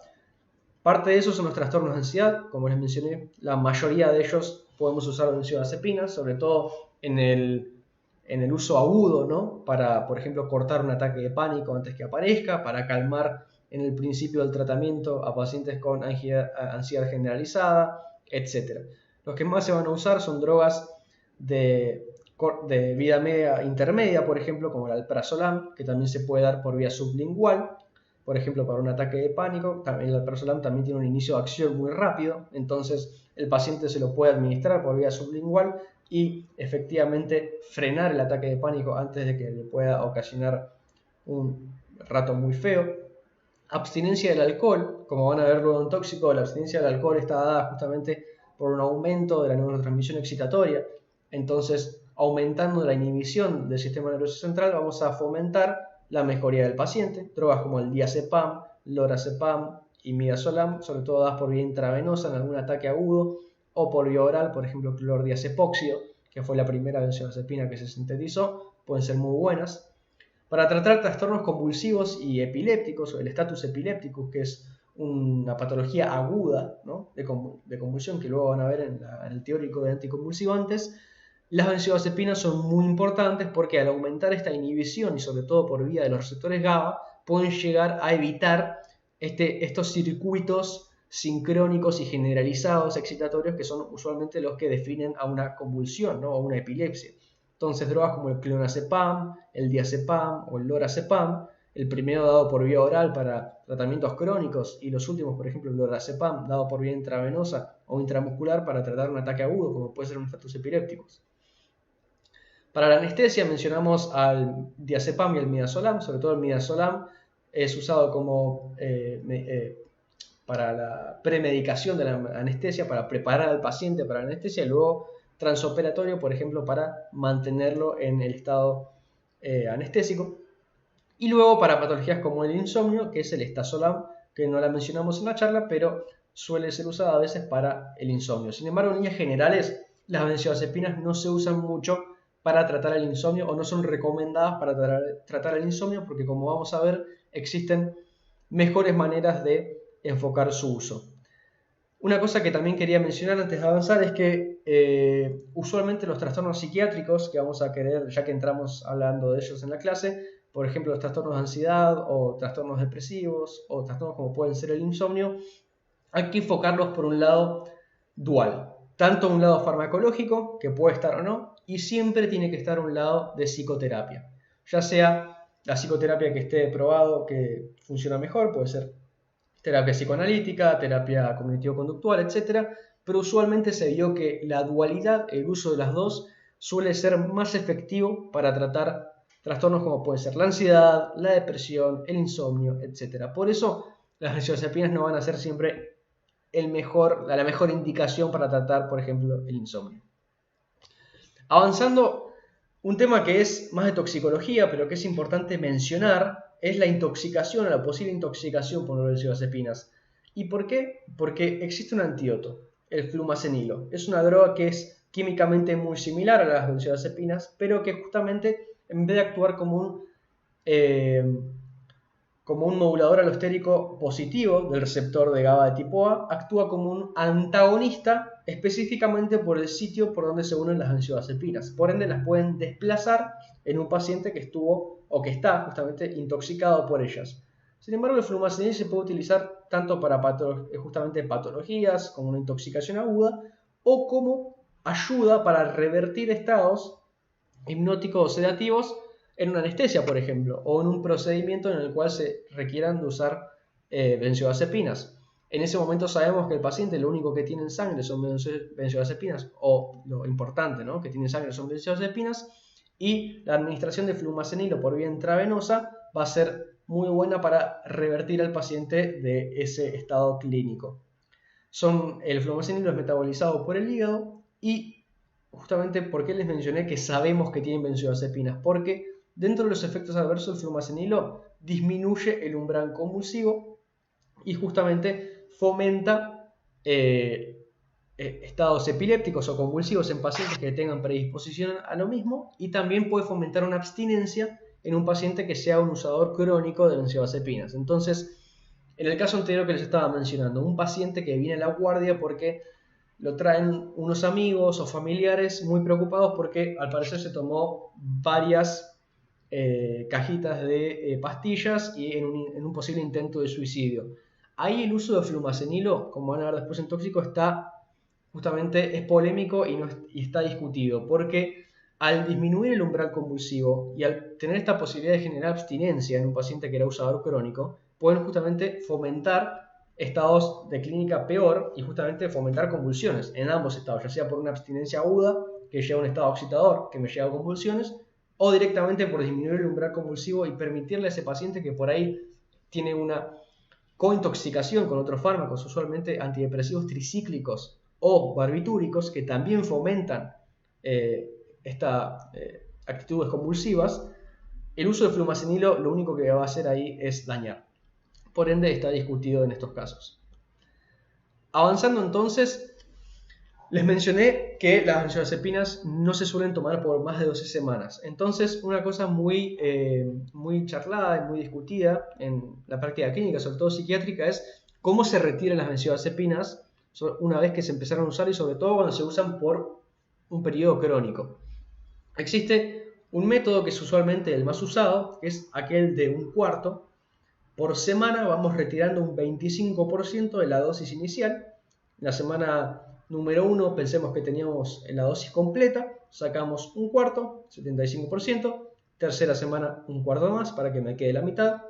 Speaker 1: Parte de eso son los trastornos de ansiedad, como les mencioné, la mayoría de ellos podemos usar benzodiazepinas, sobre todo en el uso agudo, ¿no? Para, por ejemplo, cortar un ataque de pánico antes que aparezca, para calmar en el principio del tratamiento a pacientes con ansiedad generalizada, etc. Los que más se van a usar son drogas de vía media intermedia, por ejemplo, como el alprazolam, que también se puede dar por vía sublingual, por ejemplo, para un ataque de pánico. El alprazolam también tiene un inicio de acción muy rápido, entonces el paciente se lo puede administrar por vía sublingual y efectivamente frenar el ataque de pánico antes de que le pueda ocasionar un rato muy feo. Abstinencia del alcohol, como van a ver luego en tóxico, la abstinencia del alcohol está dada justamente por un aumento de la neurotransmisión excitatoria. Entonces, aumentando la inhibición del sistema nervioso central, vamos a fomentar la mejoría del paciente. Drogas como el diazepam, lorazepam y midazolam, sobre todo dadas por vía intravenosa en algún ataque agudo, o por vía oral, por ejemplo, clordiazepóxido, que fue la primera benzodiazepina que se sintetizó, pueden ser muy buenas. Para tratar trastornos convulsivos y epilépticos, o el status epiléptico, que es una patología aguda, ¿no? de convulsión, que luego van a ver en el teórico de anticonvulsivantes, las benzodiazepinas son muy importantes porque al aumentar esta inhibición y sobre todo por vía de los receptores GABA, pueden llegar a evitar estos circuitos sincrónicos y generalizados excitatorios que son usualmente los que definen a una convulsión, ¿no? O una epilepsia. Entonces, drogas como el clonazepam, el diazepam o el lorazepam, el primero dado por vía oral para tratamientos crónicos y los últimos, por ejemplo, el lorazepam dado por vía intravenosa o intramuscular para tratar un ataque agudo, como puede ser un status epiléptico. Para la anestesia mencionamos al diazepam y el midazolam, sobre todo el midazolam es usado como para la premedicación de la anestesia, para preparar al paciente para la anestesia y luego transoperatorio, por ejemplo, para mantenerlo en el estado anestésico. Y luego para patologías como el insomnio, que es el estazolam, que no la mencionamos en la charla, pero suele ser usada a veces para el insomnio. Sin embargo, en líneas generales, las benzodiazepinas no se usan mucho para tratar el insomnio o no son recomendadas para tratar el insomnio porque, como vamos a ver, existen mejores maneras de enfocar su uso. Una cosa que también quería mencionar antes de avanzar es que usualmente los trastornos psiquiátricos, que vamos a querer, ya que entramos hablando de ellos en la clase, por ejemplo los trastornos de ansiedad o trastornos depresivos o trastornos como pueden ser el insomnio, hay que enfocarlos por un lado dual, tanto un lado farmacológico, que puede estar o no, y siempre tiene que estar un lado de psicoterapia, ya sea la psicoterapia que esté probado, que funciona mejor, puede ser terapia psicoanalítica, terapia cognitivo-conductual, etc. Pero usualmente se vio que la dualidad, el uso de las dos, suele ser más efectivo para tratar trastornos como pueden ser la ansiedad, la depresión, el insomnio, etc. Por eso las benzodiazepinas no van a ser siempre la mejor indicación para tratar, por ejemplo, el insomnio. Avanzando, un tema que es más de toxicología, pero que es importante mencionar, es la intoxicación o la posible intoxicación por benzodiazepinas. ¿Y por qué? Porque existe un antídoto, el flumazenilo. Es una droga que es químicamente muy similar a las benzodiazepinas, pero que justamente en vez de actuar como un modulador alostérico positivo del receptor de GABA de tipo A, actúa como un antagonista específicamente por el sitio por donde se unen las benzodiazepinas. Por ende, las pueden desplazar en un paciente que estuvo o que está justamente intoxicado por ellas. Sin embargo, el flumazenil se puede utilizar tanto para justamente patologías como una intoxicación aguda o como ayuda para revertir estados hipnóticos o sedativos en una anestesia, por ejemplo, o en un procedimiento en el cual se requieran de usar benzodiazepinas. En ese momento sabemos que el paciente lo único que tiene en sangre son benzodiazepinas, o lo importante, ¿no? Que tiene en sangre son benzodiazepinas, y la administración de flumazenilo por vía intravenosa va a ser muy buena para revertir al paciente de ese estado clínico. El flumazenilo es metabolizado por el hígado y justamente, ¿por qué les mencioné que sabemos que tienen benzodiazepinas? Porque Dentro de los efectos adversos del flumacenilo disminuye el umbral convulsivo y justamente fomenta estados epilépticos o convulsivos en pacientes que tengan predisposición a lo mismo, y también puede fomentar una abstinencia en un paciente que sea un usador crónico de benzodiazepinas. Entonces, en el caso anterior que les estaba mencionando, un paciente que viene a la guardia porque lo traen unos amigos o familiares muy preocupados porque al parecer se tomó varias cajitas de pastillas y en un posible intento de suicidio. Ahí el uso de flumacenilo, como van a ver después en tóxico, justamente es polémico y está discutido, porque al disminuir el umbral convulsivo y al tener esta posibilidad de generar abstinencia en un paciente que era usador crónico, pueden justamente fomentar estados de clínica peor y justamente fomentar convulsiones en ambos estados, ya sea por una abstinencia aguda que lleva a un estado excitador que me lleva a convulsiones, o directamente por disminuir el umbral convulsivo y permitirle a ese paciente que por ahí tiene una cointoxicación con otros fármacos, usualmente antidepresivos tricíclicos o barbitúricos, que también fomentan estas actitudes convulsivas. El uso de flumacenilo lo único que va a hacer ahí es dañar. Por ende, está discutido en estos casos. Avanzando entonces, les mencioné que las benzodiazepinas no se suelen tomar por más de 12 semanas. Entonces, una cosa muy charlada y muy discutida en la práctica clínica, sobre todo psiquiátrica, es cómo se retiran las benzodiazepinas una vez que se empezaron a usar, y sobre todo cuando se usan por un periodo crónico. Existe un método que es usualmente el más usado, que es aquel de un cuarto. Por semana vamos retirando un 25% de la dosis inicial. La semana número 1 pensemos que teníamos la dosis completa, sacamos un cuarto, 75%. Tercera semana un cuarto más para que me quede la mitad.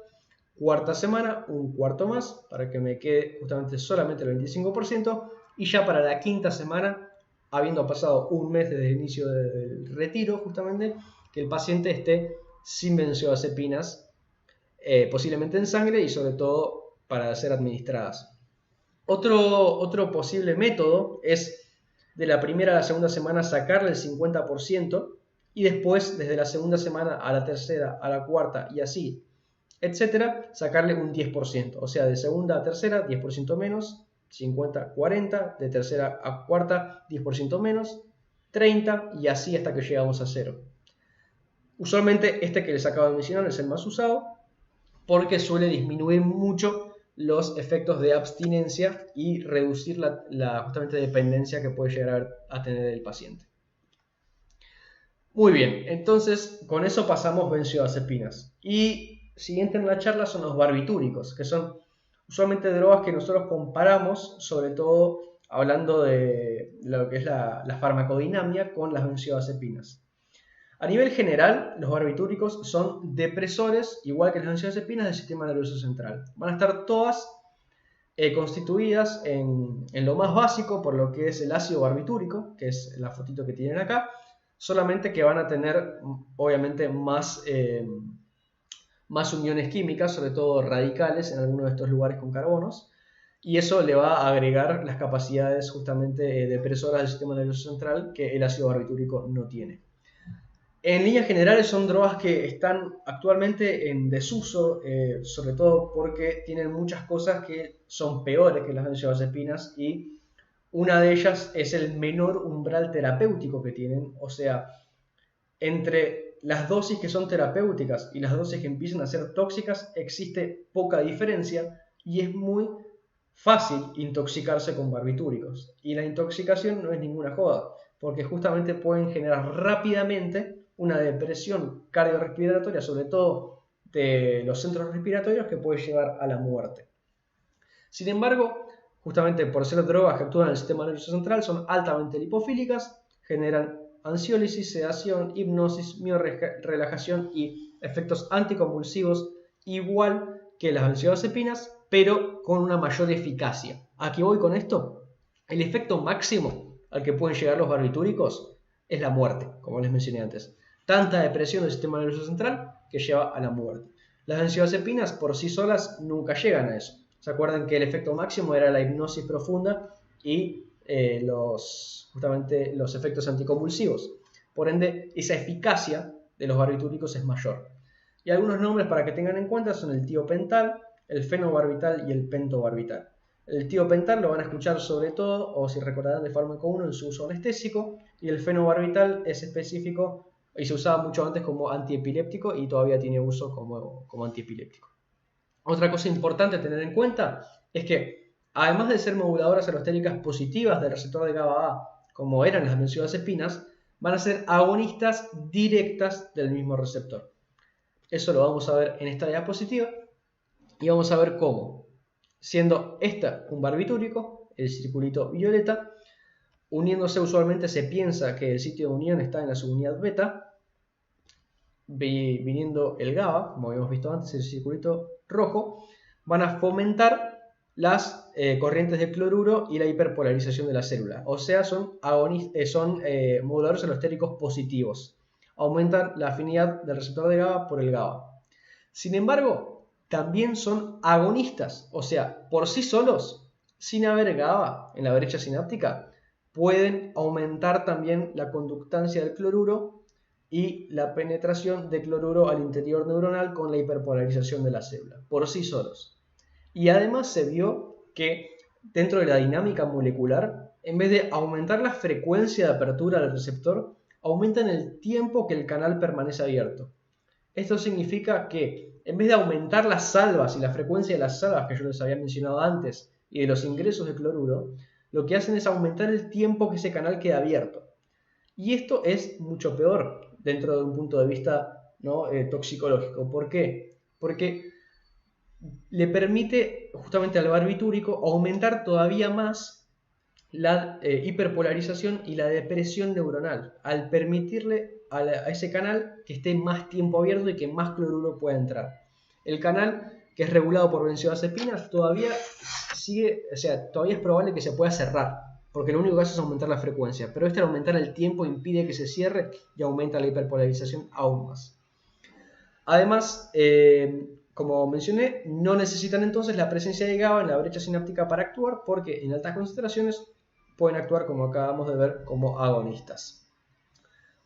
Speaker 1: Cuarta semana un cuarto más para que me quede justamente solamente el 25%. Y ya para la quinta semana, habiendo pasado un mes desde el inicio del retiro, justamente, que el paciente esté sin benzodiazepinas, posiblemente en sangre y sobre todo para ser administradas. Otro posible método es de la primera a la segunda semana sacarle el 50% y después desde la segunda semana a la tercera, a la cuarta y así, etcétera, sacarle un 10%. O sea, de segunda a tercera 10% menos, 50-40, de tercera a cuarta 10% menos, 30 y así hasta que llegamos a 0. Usualmente este que les acabo de mencionar es el más usado porque suele disminuir mucho los efectos de abstinencia y reducir la justamente dependencia que puede llegar a tener el paciente. Muy bien, entonces con eso pasamos benzodiazepinas. Y siguiente en la charla son los barbitúricos, que son usualmente drogas que nosotros comparamos, sobre todo hablando de lo que es la farmacodinamia con las benzodiazepinas. A nivel general, los barbitúricos son depresores, igual que las benzodiazepinas, del sistema nervioso central. Van a estar todas constituidas en lo más básico por lo que es el ácido barbitúrico, que es la fotito que tienen acá, solamente que van a tener obviamente más uniones químicas, sobre todo radicales en algunos de estos lugares con carbonos, y eso le va a agregar las capacidades justamente depresoras del sistema nervioso central que el ácido barbitúrico no tiene. En líneas generales son drogas que están actualmente en desuso, sobre todo porque tienen muchas cosas que son peores que las benzodiazepinas, y una de ellas es el menor umbral terapéutico que tienen. O sea, entre las dosis que son terapéuticas y las dosis que empiezan a ser tóxicas existe poca diferencia y es muy fácil intoxicarse con barbitúricos. Y la intoxicación no es ninguna joda, porque justamente pueden generar rápidamente una depresión cardiorrespiratoria, sobre todo de los centros respiratorios, que puede llevar a la muerte. Sin embargo, justamente por ser drogas que actúan en el sistema nervioso central, son altamente lipofílicas, generan ansiólisis, sedación, hipnosis, miorelajación y efectos anticonvulsivos, igual que las benzodiazepinas, pero con una mayor eficacia. ¿A qué voy con esto? El efecto máximo al que pueden llegar los barbitúricos es la muerte, como les mencioné antes. Tanta depresión del sistema nervioso central que lleva a la muerte. Las benzodiazepinas por sí solas nunca llegan a eso. ¿Se acuerdan que el efecto máximo era la hipnosis profunda y justamente los efectos anticonvulsivos? Por ende, esa eficacia de los barbitúricos es mayor. Y algunos nombres para que tengan en cuenta son el tiopental, el fenobarbital y el pentobarbital. El tiopental lo van a escuchar sobre todo, o si recordarán de fármaco 1, en su uso anestésico, y el fenobarbital es específico y se usaba mucho antes como antiepiléptico y todavía tiene uso como antiepiléptico. Otra cosa importante a tener en cuenta es que, además de ser moduladoras alostéricas positivas del receptor de GABA A, como eran las benzodiazepinas, van a ser agonistas directas del mismo receptor. Eso lo vamos a ver en esta diapositiva y vamos a ver cómo, siendo esta un barbitúrico, el circulito violeta, uniéndose usualmente se piensa que el sitio de unión está en la subunidad beta, viniendo el GABA, como habíamos visto antes, el circulito rojo, van a fomentar las corrientes de cloruro y la hiperpolarización de la célula. O sea, son moduladores alostéricos positivos. Aumentan la afinidad del receptor de GABA por el GABA. Sin embargo, también son agonistas, o sea, por sí solos, sin haber GABA en la brecha sináptica, pueden aumentar también la conductancia del cloruro y la penetración de cloruro al interior neuronal con la hiperpolarización de la célula, por sí solos. Y además se vio que dentro de la dinámica molecular, en vez de aumentar la frecuencia de apertura del receptor, aumentan el tiempo que el canal permanece abierto. Esto significa que en vez de aumentar las salvas y la frecuencia de las salvas que yo les había mencionado antes y de los ingresos de cloruro, lo que hacen es aumentar el tiempo que ese canal queda abierto. Y esto es mucho peor dentro de un punto de vista, ¿no? Toxicológico. ¿Por qué? Porque le permite justamente al barbitúrico aumentar todavía más la hiperpolarización y la depresión neuronal, al permitirle a ese canal que esté más tiempo abierto y que más cloruro pueda entrar. El canal que es regulado por benzodiazepinas todavía todavía es probable que se pueda cerrar, porque lo único que hace es aumentar la frecuencia, pero al aumentar el tiempo impide que se cierre y aumenta la hiperpolarización aún más. Además, como mencioné, no necesitan entonces la presencia de GABA en la brecha sináptica para actuar, porque en altas concentraciones pueden actuar, como acabamos de ver, como agonistas.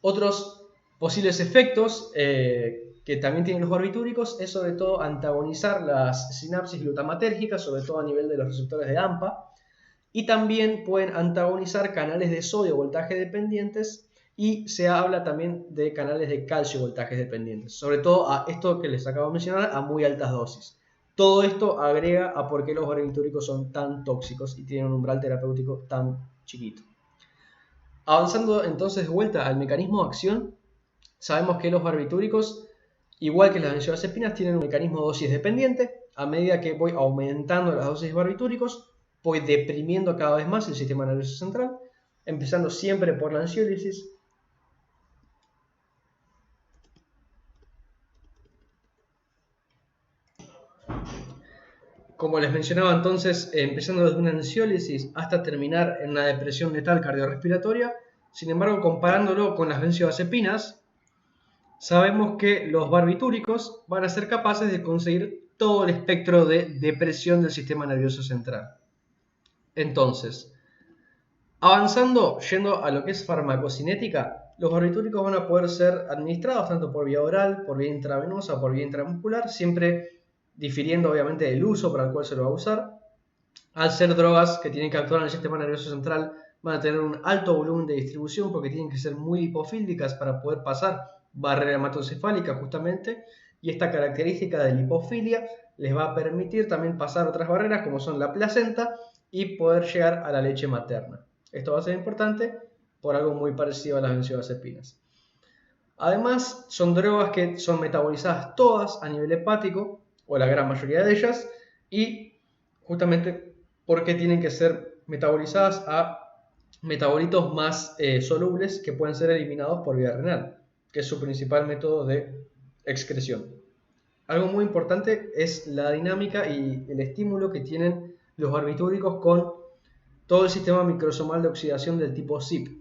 Speaker 1: Otros posibles efectos que también tienen los barbitúricos es sobre todo antagonizar las sinapsis glutamatérgicas, sobre todo a nivel de los receptores de AMPA, y también pueden antagonizar canales de sodio voltaje dependientes, y se habla también de canales de calcio voltajes dependientes, sobre todo a esto que les acabo de mencionar, a muy altas dosis. Todo esto agrega a por qué los barbitúricos son tan tóxicos y tienen un umbral terapéutico tan chiquito. Avanzando entonces de vuelta al mecanismo de acción, sabemos que los barbitúricos, igual que las benzodiazepinas, tienen un mecanismo dosis dependiente. A medida que voy aumentando las dosis de barbitúricos, voy deprimiendo cada vez más el sistema nervioso central, empezando siempre por la ansiólisis. Como les mencionaba entonces, empezando desde una ansiólisis hasta terminar en una depresión letal cardiorrespiratoria. Sin embargo, comparándolo con las benzodiazepinas, sabemos que los barbitúricos van a ser capaces de conseguir todo el espectro de depresión del sistema nervioso central. Entonces, avanzando, yendo a lo que es farmacocinética, los barbitúricos van a poder ser administrados tanto por vía oral, por vía intravenosa o por vía intramuscular, siempre difiriendo obviamente del uso para el cual se lo va a usar. Al ser drogas que tienen que actuar en el sistema nervioso central, van a tener un alto volumen de distribución porque tienen que ser muy lipofílicas para poder pasar barrera hematocefálica justamente, y esta característica de lipofilia les va a permitir también pasar otras barreras como son la placenta y poder llegar a la leche materna. Esto va a ser importante por algo muy parecido a las benzodiazepinas. Además, son drogas que son metabolizadas todas a nivel hepático, o la gran mayoría de ellas, y justamente porque tienen que ser metabolizadas a metabolitos más solubles que pueden ser eliminados por vía renal, que es su principal método de excreción. Algo muy importante es la dinámica y el estímulo que tienen los barbitúricos con todo el sistema microsomal de oxidación del tipo CYP.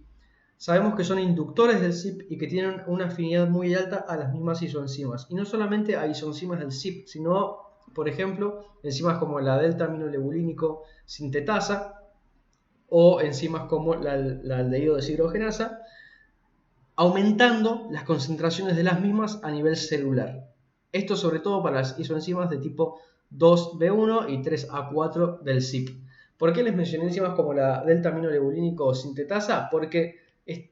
Speaker 1: Sabemos que son inductores del CYP y que tienen una afinidad muy alta a las mismas isoenzimas. Y no solamente a isoenzimas del CYP, sino, por ejemplo, enzimas como la delta-aminolebulínico sintetasa o enzimas como la aldehído deshidrogenasa, aumentando las concentraciones de las mismas a nivel celular. Esto sobre todo para las isoenzimas de tipo 2B1 y 3A4 del CYP. ¿Por qué les mencioné enzimas como la delta-aminolebulínico sintetasa? Porque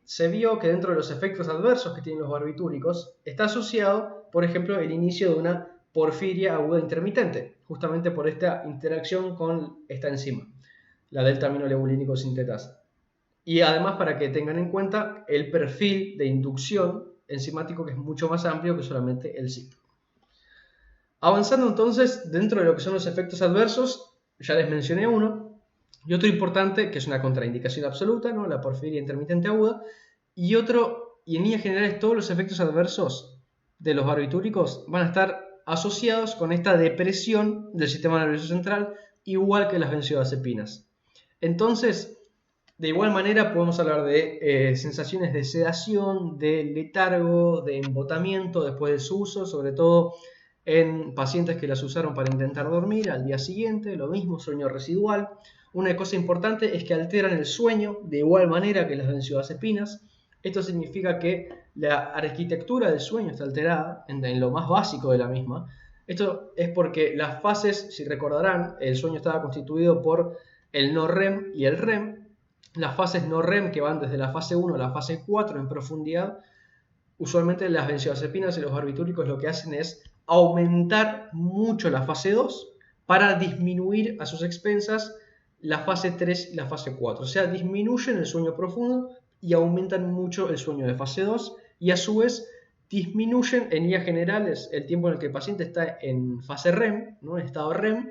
Speaker 1: se vio que dentro de los efectos adversos que tienen los barbitúricos está asociado, por ejemplo, el inicio de una porfiria aguda intermitente, justamente por esta interacción con esta enzima, la delta-aminolebulínico sintetasa. Y además para que tengan en cuenta el perfil de inducción enzimático, que es mucho más amplio que solamente el CYP. Avanzando entonces dentro de lo que son los efectos adversos, ya les mencioné uno, y otro importante que es una contraindicación absoluta, ¿no? La porfiria intermitente aguda, y en líneas generales todos los efectos adversos de los barbitúricos van a estar asociados con esta depresión del sistema nervioso central, igual que las benzodiazepinas. Entonces, de igual manera podemos hablar de sensaciones de sedación, de letargo, de embotamiento después de su uso, sobre todo en pacientes que las usaron para intentar dormir al día siguiente, lo mismo, sueño residual. Una cosa importante es que alteran el sueño de igual manera que las benzodiazepinas. Esto significa que la arquitectura del sueño está alterada en lo más básico de la misma. Esto es porque las fases, si recordarán, el sueño estaba constituido por el no REM y el REM. Las fases no REM, que van desde la fase 1 a la fase 4 en profundidad, usualmente las benzodiazepinas y los barbitúricos lo que hacen es aumentar mucho la fase 2 para disminuir a sus expensas la fase 3 y la fase 4. O sea, disminuyen el sueño profundo y aumentan mucho el sueño de fase 2 y a su vez disminuyen en líneas generales el tiempo en el que el paciente está en fase REM, ¿no? En estado REM,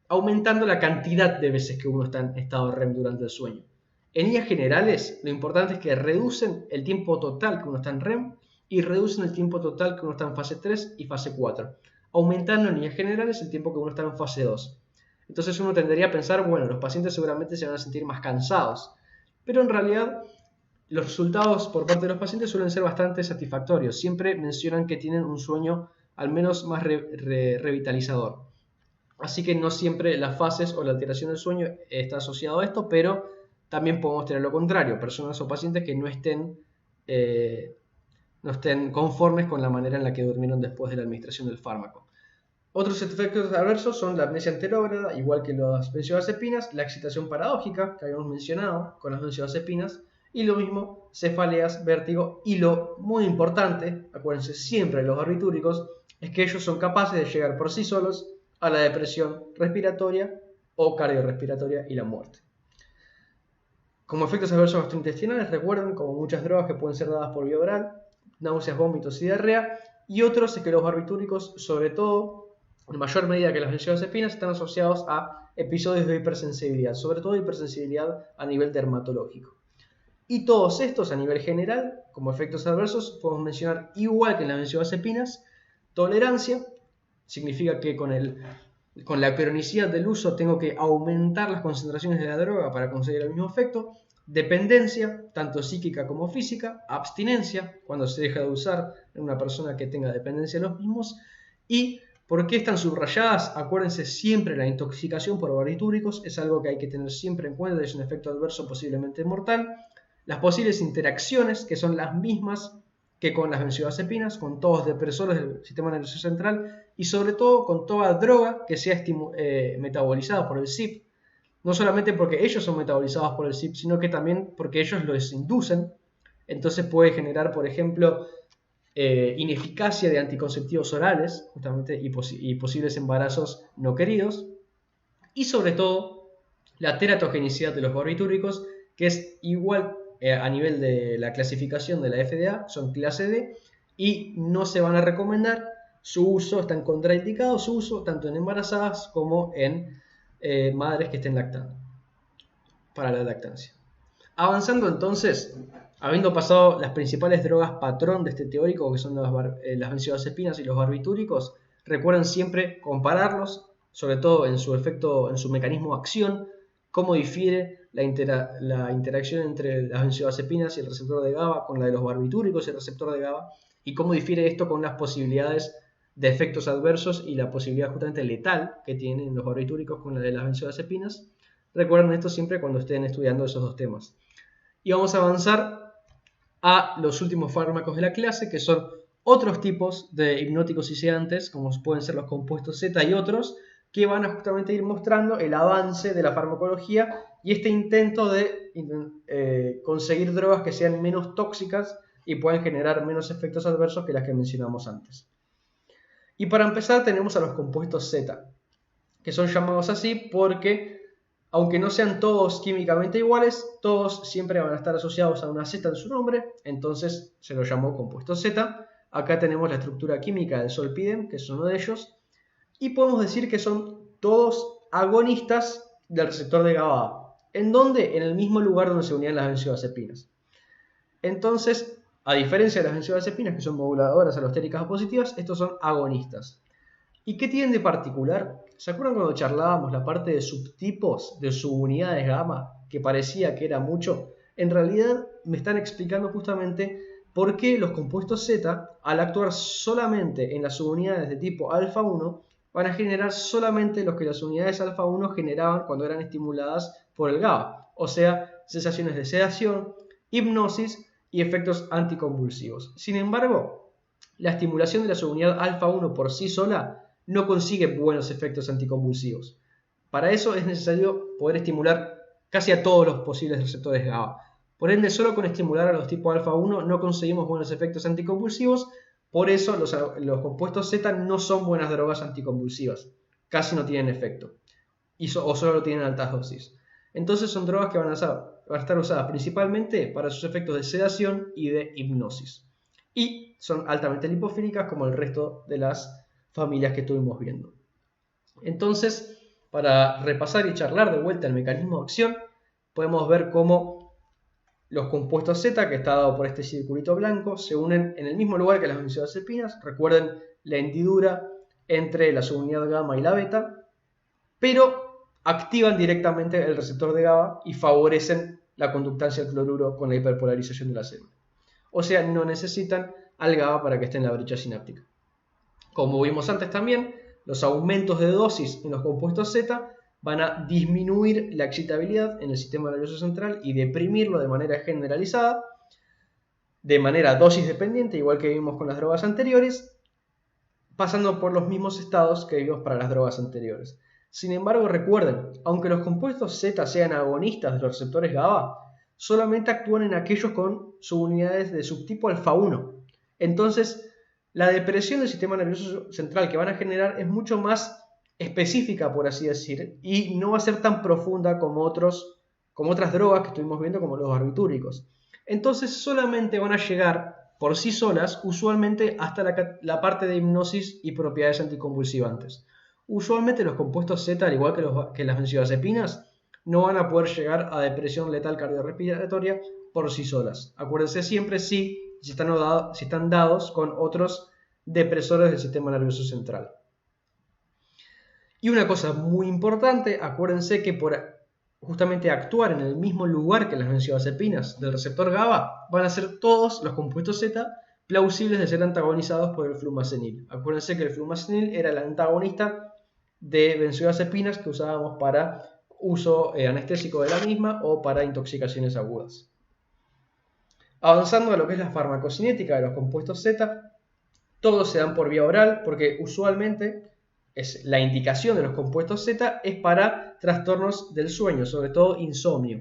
Speaker 1: aumentando la cantidad de veces que uno está en estado REM durante el sueño. En líneas generales, lo importante es que reducen el tiempo total que uno está en REM y reducen el tiempo total que uno está en fase 3 y fase 4, aumentando en líneas generales el tiempo que uno está en fase 2. Entonces uno tendería a pensar, bueno, los pacientes seguramente se van a sentir más cansados, pero en realidad los resultados por parte de los pacientes suelen ser bastante satisfactorios. Siempre mencionan que tienen un sueño al menos más revitalizador. Así que no siempre las fases o la alteración del sueño está asociado a esto, pero también podemos tener lo contrario, personas o pacientes que no estén conformes con la manera en la que durmieron después de la administración del fármaco. Otros efectos adversos son la amnesia anterógrada, igual que las benzodiazepinas, la excitación paradójica, que habíamos mencionado con las benzodiazepinas, y lo mismo, cefaleas, vértigo, y lo muy importante, acuérdense siempre de los barbitúricos, es que ellos son capaces de llegar por sí solos a la depresión respiratoria o cardiorrespiratoria y la muerte. Como efectos adversos gastrointestinales, recuerden, como muchas drogas que pueden ser dadas por vía oral, náuseas, vómitos y diarrea, y otros es que los barbitúricos, sobre todo, en mayor medida que las benzodiazepinas, están asociados a episodios de hipersensibilidad, sobre todo hipersensibilidad a nivel dermatológico. Y todos estos a nivel general, como efectos adversos, podemos mencionar igual que en las benzodiazepinas, tolerancia, significa que con la cronicidad del uso tengo que aumentar las concentraciones de la droga para conseguir el mismo efecto. Dependencia, tanto psíquica como física. Abstinencia, cuando se deja de usar en una persona que tenga dependencia de los mismos. ¿Y por qué están subrayadas? Acuérdense siempre, la intoxicación por barbitúricos es algo que hay que tener siempre en cuenta, es un efecto adverso posiblemente mortal. Las posibles interacciones, que son las mismas que con las benzodiazepinas, con todos los depresores del sistema nervioso central y sobre todo con toda droga que sea metabolizada por el CYP, no solamente porque ellos son metabolizados por el CYP, sino que también porque ellos los inducen. Entonces puede generar, por ejemplo, ineficacia de anticonceptivos orales, justamente, y posibles embarazos no queridos, y sobre todo la teratogenicidad de los barbitúricos, que es igual a nivel de la clasificación de la FDA, son clase D, y no se van a recomendar su uso, están contraindicados su uso tanto en embarazadas como en madres que estén lactando, para la lactancia. Avanzando entonces, habiendo pasado las principales drogas patrón de este teórico, que son las benzodiazepinas y los barbitúricos, recuerden siempre compararlos, sobre todo en su efecto, en su mecanismo de acción, cómo difiere la interacción entre las benzodiazepinas y el receptor de GABA con la de los barbitúricos y el receptor de GABA, y cómo difiere esto con las posibilidades de efectos adversos y la posibilidad justamente letal que tienen los barbitúricos con la de las benzodiazepinas. Recuerden esto siempre cuando estén estudiando esos dos temas. Y vamos a avanzar a los últimos fármacos de la clase, que son otros tipos de hipnóticos y sedantes, como pueden ser los compuestos Z y otros, que van a justamente ir mostrando el avance de la farmacología y este intento de conseguir drogas que sean menos tóxicas y puedan generar menos efectos adversos que las que mencionamos antes. Y para empezar tenemos a los compuestos Z, que son llamados así porque, aunque no sean todos químicamente iguales, todos siempre van a estar asociados a una Z en su nombre, entonces se lo llamó compuesto Z. Acá tenemos la estructura química del zolpidem, que es uno de ellos, y podemos decir que son todos agonistas del receptor de GABA. ¿En dónde? En el mismo lugar donde se unían las benzodiazepinas. Entonces, a diferencia de las benzodiazepinas, que son moduladoras alostéricas o positivas, estos son agonistas. ¿Y qué tienen de particular? ¿Se acuerdan cuando charlábamos la parte de subtipos de subunidades gamma, que parecía que era mucho? En realidad me están explicando justamente por qué los compuestos Z, al actuar solamente en las subunidades de tipo alfa 1, van a generar solamente lo que las unidades alfa 1 generaban cuando eran estimuladas por el GABA, o sea, sensaciones de sedación, hipnosis y efectos anticonvulsivos. Sin embargo, la estimulación de la subunidad alfa 1 por sí sola no consigue buenos efectos anticonvulsivos. Para eso es necesario poder estimular casi a todos los posibles receptores GABA. Por ende, solo con estimular a los tipos alfa 1 no conseguimos buenos efectos anticonvulsivos. Por eso los compuestos Z no son buenas drogas anticonvulsivas. Casi no tienen efecto. O solo tienen altas dosis. Entonces son drogas que van a estar usadas principalmente para sus efectos de sedación y de hipnosis. Y son altamente lipofílicas como el resto de las familias que estuvimos viendo. Entonces, para repasar y charlar de vuelta el mecanismo de acción, podemos ver cómo los compuestos Z, que está dado por este circulito blanco, se unen en el mismo lugar que las benzodiazepinas. Recuerden la hendidura entre la subunidad gamma y la beta, pero activan directamente el receptor de GABA y favorecen la conductancia del cloruro con la hiperpolarización de la célula. O sea, no necesitan al GABA para que esté en la brecha sináptica. Como vimos antes también, los aumentos de dosis en los compuestos Z van a disminuir la excitabilidad en el sistema nervioso central y deprimirlo de manera generalizada, de manera dosis dependiente, igual que vimos con las drogas anteriores, pasando por los mismos estados que vimos para las drogas anteriores. Sin embargo, recuerden, aunque los compuestos Z sean agonistas de los receptores GABA, solamente actúan en aquellos con subunidades de subtipo alfa 1. Entonces, la depresión del sistema nervioso central que van a generar es mucho más específica, por así decir, y no va a ser tan profunda como otras drogas que estuvimos viendo, como los barbitúricos. Entonces, solamente van a llegar por sí solas, usualmente hasta la parte de hipnosis y propiedades anticonvulsivantes. Usualmente los compuestos Z, al igual que las benzodiazepinas, no van a poder llegar a depresión letal cardiorrespiratoria por sí solas. Acuérdense siempre si están dados con otros depresores del sistema nervioso central. Y una cosa muy importante, acuérdense que por justamente actuar en el mismo lugar que las benzodiazepinas del receptor GABA, van a ser todos los compuestos Z plausibles de ser antagonizados por el flumazenil. Acuérdense que el flumazenil era el antagonista de benzodiazepinas que usábamos para uso anestésico de la misma o para intoxicaciones agudas. Avanzando a lo que es la farmacocinética de los compuestos Z, todos se dan por vía oral porque usualmente la indicación de los compuestos Z es para trastornos del sueño, sobre todo insomnio.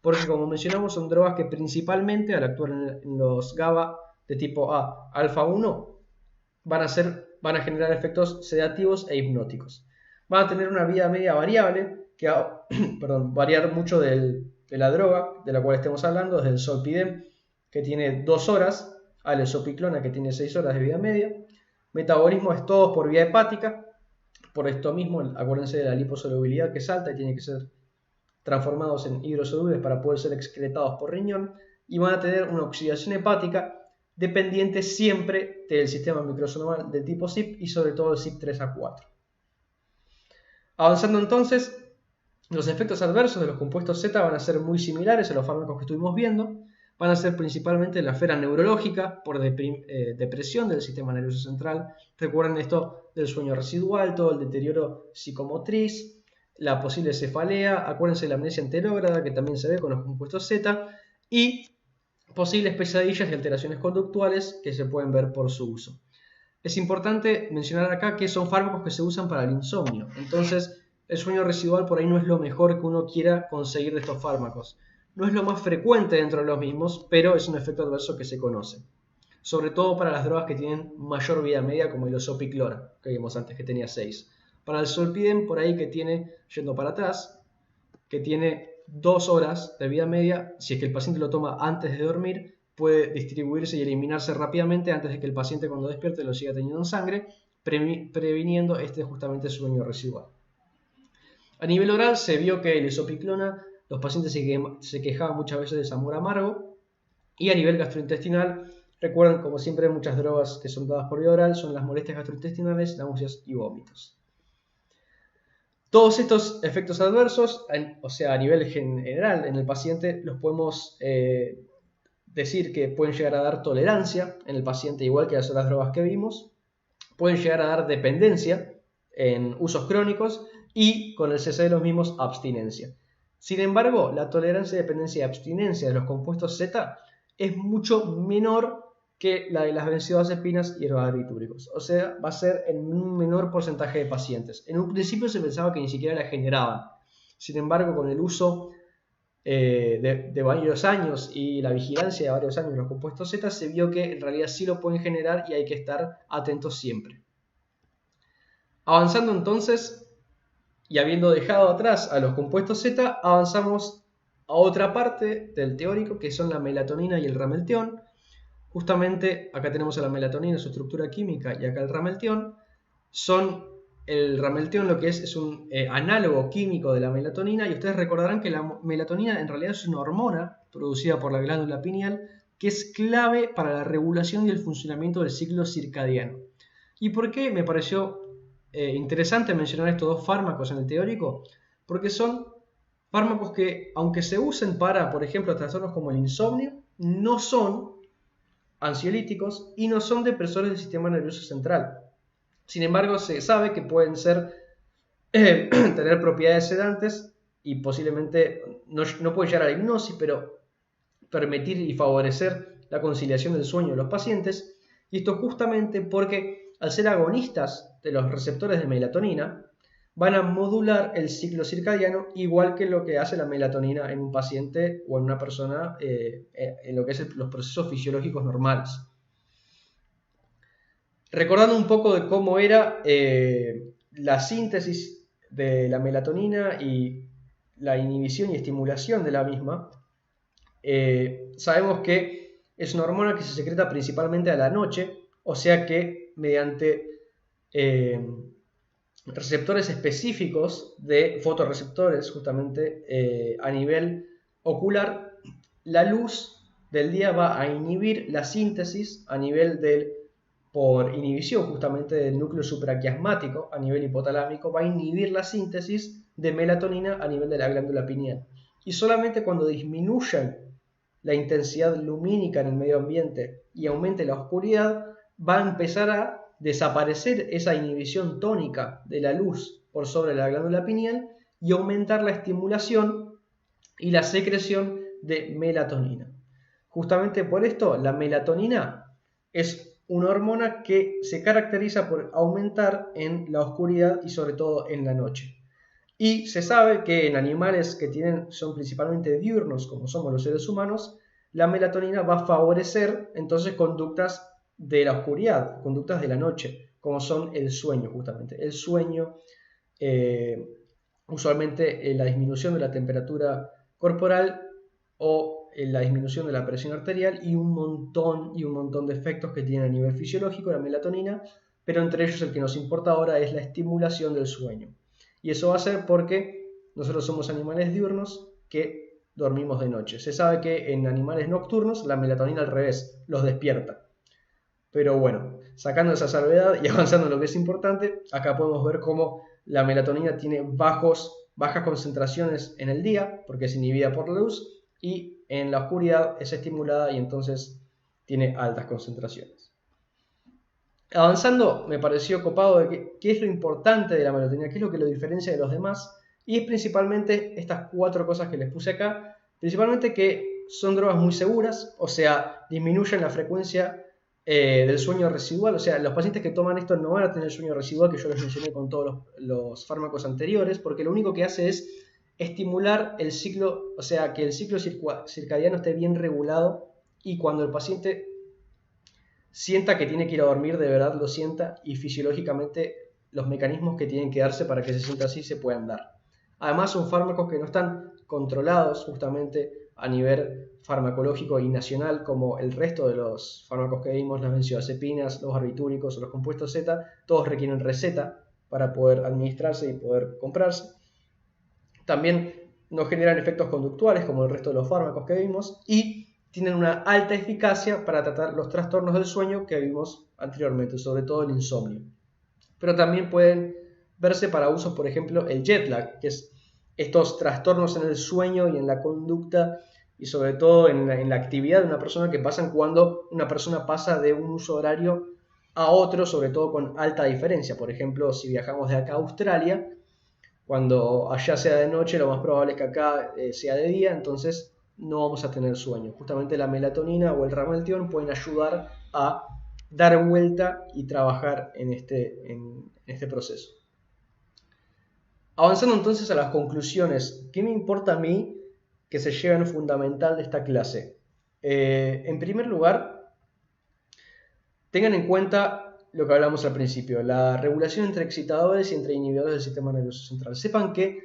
Speaker 1: Porque como mencionamos son drogas que principalmente al actuar en los GABA de tipo A, alfa 1, van a generar efectos sedativos e hipnóticos. Van a tener una vida media variable que va a variar mucho de la droga de la cual estemos hablando, desde el zolpidem, que tiene 2 horas, a la esopiclona, que tiene 6 horas de vida media. Metabolismo es todo por vía hepática. Por esto mismo, acuérdense de la liposolubilidad que es alta y tiene que ser transformados en hidrosolubles para poder ser excretados por riñón. Y van a tener una oxidación hepática dependiente siempre del sistema microsomal del tipo CYP y sobre todo el CYP3A4. Avanzando entonces, los efectos adversos de los compuestos Z van a ser muy similares a los fármacos que estuvimos viendo. Van a ser principalmente la esfera neurológica por depresión del sistema nervioso central. Recuerden esto del sueño residual, todo el deterioro psicomotriz, la posible cefalea, acuérdense de la amnesia anterógrada que también se ve con los compuestos Z, y posibles pesadillas y alteraciones conductuales que se pueden ver por su uso. Es importante mencionar acá que son fármacos que se usan para el insomnio, entonces el sueño residual por ahí no es lo mejor que uno quiera conseguir de estos fármacos. No es lo más frecuente dentro de los mismos, pero es un efecto adverso que se conoce. Sobre todo para las drogas que tienen mayor vida media, como el osopiclora, que vimos antes, que tenía 6. Para el zolpidem, por ahí que tiene, yendo para atrás, que tiene 2 horas de vida media, si es que el paciente lo toma antes de dormir, puede distribuirse y eliminarse rápidamente antes de que el paciente cuando despierte lo siga teniendo en sangre, previniendo justamente sueño residual. A nivel oral se vio que el isopiclona, los pacientes se quejaban muchas veces de sabor amargo, y a nivel gastrointestinal, recuerden como siempre muchas drogas que son dadas por vía oral son las molestias gastrointestinales, náuseas y vómitos. Todos estos efectos adversos, o sea a nivel general en el paciente, los podemos decir que pueden llegar a dar tolerancia en el paciente igual que las otras drogas que vimos, pueden llegar a dar dependencia en usos crónicos y con el cese de los mismos abstinencia. Sin embargo, la tolerancia, dependencia y abstinencia de los compuestos Z es mucho menor que la de las benzodiazepinas y herbarbitúricos. O sea, va a ser en un menor porcentaje de pacientes. En un principio se pensaba que ni siquiera la generaban. Sin embargo, con el uso de varios años y la vigilancia de varios años de los compuestos Z, se vio que en realidad sí lo pueden generar y hay que estar atentos siempre. Avanzando entonces, y habiendo dejado atrás a los compuestos Z, avanzamos a otra parte del teórico, que son la melatonina y el ramelteón. Justamente acá tenemos a la melatonina, su estructura química, y acá el ramelteón. El ramelteón lo que es un análogo químico de la melatonina, y ustedes recordarán que la melatonina en realidad es una hormona producida por la glándula pineal que es clave para la regulación y el funcionamiento del ciclo circadiano. ¿Y por qué me pareció interesante mencionar estos dos fármacos en el teórico? Porque son fármacos que, aunque se usen para, por ejemplo, trastornos como el insomnio, no son ansiolíticos y no son depresores del sistema nervioso central. Sin embargo, se sabe que pueden tener propiedades sedantes y posiblemente no puede llegar a la hipnosis, pero permitir y favorecer la conciliación del sueño de los pacientes. Y esto justamente porque al ser agonistas de los receptores de melatonina, van a modular el ciclo circadiano igual que lo que hace la melatonina en un paciente o en una persona en lo que es los procesos fisiológicos normales. Recordando un poco de cómo era la síntesis de la melatonina y la inhibición y estimulación de la misma, sabemos que es una hormona que se secreta principalmente a la noche, o sea que mediante receptores específicos de fotorreceptores justamente a nivel ocular, la luz del día va a inhibir la síntesis a nivel por inhibición justamente del núcleo supraquiasmático a nivel hipotalámico, va a inhibir la síntesis de melatonina a nivel de la glándula pineal. Y solamente cuando disminuyan la intensidad lumínica en el medio ambiente y aumente la oscuridad, va a empezar a desaparecer esa inhibición tónica de la luz por sobre la glándula pineal y aumentar la estimulación y la secreción de melatonina. Justamente por esto, la melatonina es una hormona que se caracteriza por aumentar en la oscuridad y sobre todo en la noche. Y se sabe que en animales que son principalmente diurnos, como somos los seres humanos, la melatonina va a favorecer entonces conductas de la oscuridad, conductas de la noche, como son el sueño justamente. El sueño, usualmente la disminución de la temperatura corporal o la disminución de la presión arterial y un montón de efectos que tiene a nivel fisiológico la melatonina, pero entre ellos el que nos importa ahora es la estimulación del sueño. Y eso va a ser porque nosotros somos animales diurnos que dormimos de noche. Se sabe que en animales nocturnos la melatonina al revés, los despierta. Pero bueno, sacando esa salvedad y avanzando en lo que es importante, acá podemos ver cómo la melatonina tiene bajas concentraciones en el día, porque es inhibida por la luz, y en la oscuridad es estimulada y entonces tiene altas concentraciones. Avanzando, me pareció copado de qué es lo importante de la melatonina, qué es lo que lo diferencia de los demás, y es principalmente estas 4 cosas que les puse acá, principalmente que son drogas muy seguras, o sea, disminuyen la frecuencia del sueño residual, o sea, los pacientes que toman esto no van a tener sueño residual, que yo les mencioné con todos los fármacos anteriores, porque lo único que hace es estimular el ciclo, o sea, que el ciclo circadiano esté bien regulado y cuando el paciente sienta que tiene que ir a dormir, de verdad lo sienta y fisiológicamente los mecanismos que tienen que darse para que se sienta así se puedan dar. Además son fármacos que no están controlados justamente a nivel farmacológico y nacional como el resto de los fármacos que vimos, las benzodiazepinas, los barbitúricos o los compuestos Z, todos requieren receta para poder administrarse y poder comprarse. También no generan efectos conductuales como el resto de los fármacos que vimos y tienen una alta eficacia para tratar los trastornos del sueño que vimos anteriormente, sobre todo el insomnio. Pero también pueden verse para usos, por ejemplo, el jet lag, que es estos trastornos en el sueño y en la conducta y sobre todo en la actividad de una persona que pasan cuando una persona pasa de un uso horario a otro, sobre todo con alta diferencia. Por ejemplo, si viajamos de acá a Australia, cuando allá sea de noche, lo más probable es que acá sea de día, entonces no vamos a tener sueño. Justamente la melatonina o el rameltión pueden ayudar a dar vuelta y trabajar en este proceso. Avanzando entonces a las conclusiones, ¿qué me importa a mí que se lleven fundamental de esta clase? En primer lugar, tengan en cuenta lo que hablamos al principio, la regulación entre excitadores y entre inhibidores del sistema nervioso central. Sepan que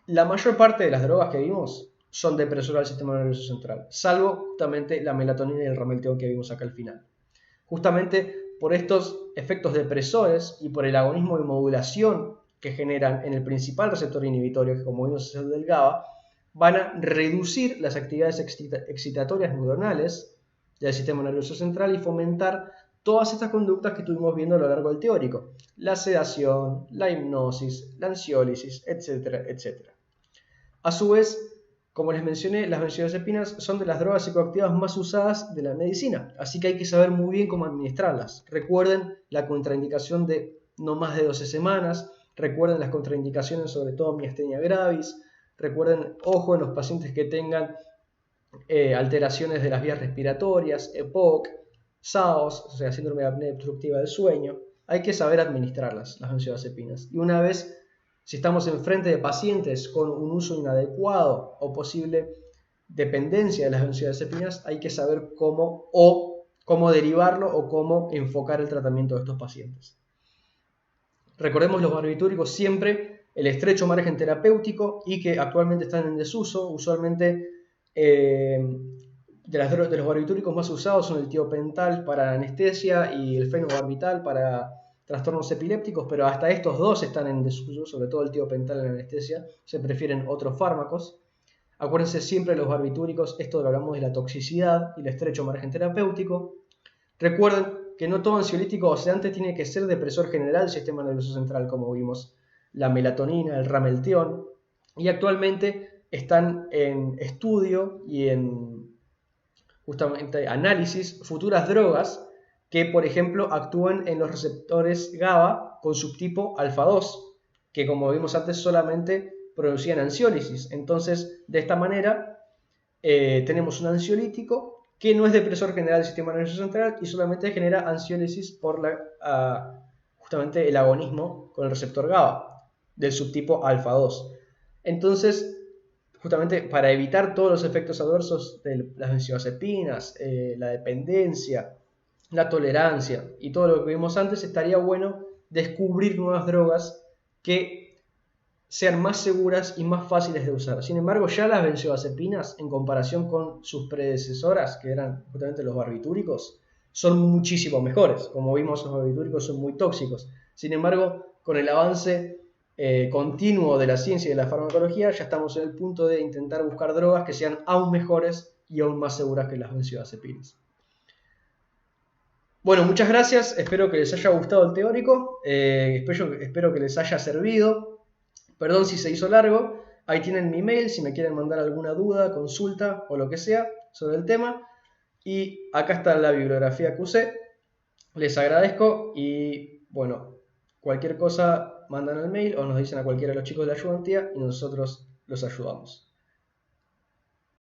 Speaker 1: la mayor parte de las drogas que vimos son depresoras del sistema nervioso central, salvo justamente la melatonina y el ramelteón que vimos acá al final. Justamente por estos efectos depresores y por el agonismo y modulación que generan en el principal receptor inhibitorio, que como vimos es el del GABA, van a reducir las actividades excitatorias neuronales del sistema nervioso central y fomentar todas estas conductas que estuvimos viendo a lo largo del teórico: la sedación, la hipnosis, la ansiólisis, etcétera, etcétera. A su vez, como les mencioné, las benzodiazepinas son de las drogas psicoactivas más usadas de la medicina, así que hay que saber muy bien cómo administrarlas. Recuerden la contraindicación de no más de 12 semanas, recuerden las contraindicaciones sobre todo miastenia gravis, recuerden, ojo, en los pacientes que tengan alteraciones de las vías respiratorias, EPOC, SAOS, o sea, síndrome de apnea obstructiva del sueño, hay que saber administrarlas, las benzodiazepinas. Y una vez, si estamos enfrente de pacientes con un uso inadecuado o posible dependencia de las benzodiazepinas, hay que saber cómo derivarlo o cómo enfocar el tratamiento de estos pacientes. Recordemos los barbitúricos siempre el estrecho margen terapéutico y que actualmente están en desuso. Usualmente de los barbitúricos más usados son el tiopental para anestesia y el fenobarbital para trastornos epilépticos, pero hasta estos dos están en desuso, sobre todo el tiopental en anestesia, se prefieren otros fármacos. Acuérdense siempre de los barbitúricos, esto lo hablamos de la toxicidad y el estrecho margen terapéutico. Recuerden que no todo ansiolítico o sedante tiene que ser depresor general del sistema nervioso central, como vimos la melatonina, el ramelteón, y actualmente están en estudio y en justamente análisis futuras drogas que, por ejemplo, actúan en los receptores GABA con subtipo alfa 2, que como vimos antes solamente producían ansiólisis. Entonces, de esta manera, tenemos un ansiolítico que no es depresor general del sistema nervioso central y solamente genera ansiólisis por justamente el agonismo con el receptor GABA del subtipo alfa 2. Entonces, justamente para evitar todos los efectos adversos de las benzodiazepinas, la dependencia, la tolerancia y todo lo que vimos antes, estaría bueno descubrir nuevas drogas que sean más seguras y más fáciles de usar. Sin embargo, ya las benzodiazepinas, en comparación con sus predecesoras, que eran justamente los barbitúricos, son muchísimo mejores. Como vimos, los barbitúricos son muy tóxicos. Sin embargo, con el avance continuo de la ciencia y de la farmacología, ya estamos en el punto de intentar buscar drogas que sean aún mejores y aún más seguras que las benzodiazepinas. Bueno, muchas gracias. Espero que les haya gustado el teórico. Espero que les haya servido. Perdón si se hizo largo, ahí tienen mi mail si me quieren mandar alguna duda, consulta o lo que sea sobre el tema. Y acá está la bibliografía que usé. Les agradezco y bueno, cualquier cosa mandan al mail o nos dicen a cualquiera de los chicos de la ayudantía y nosotros los ayudamos.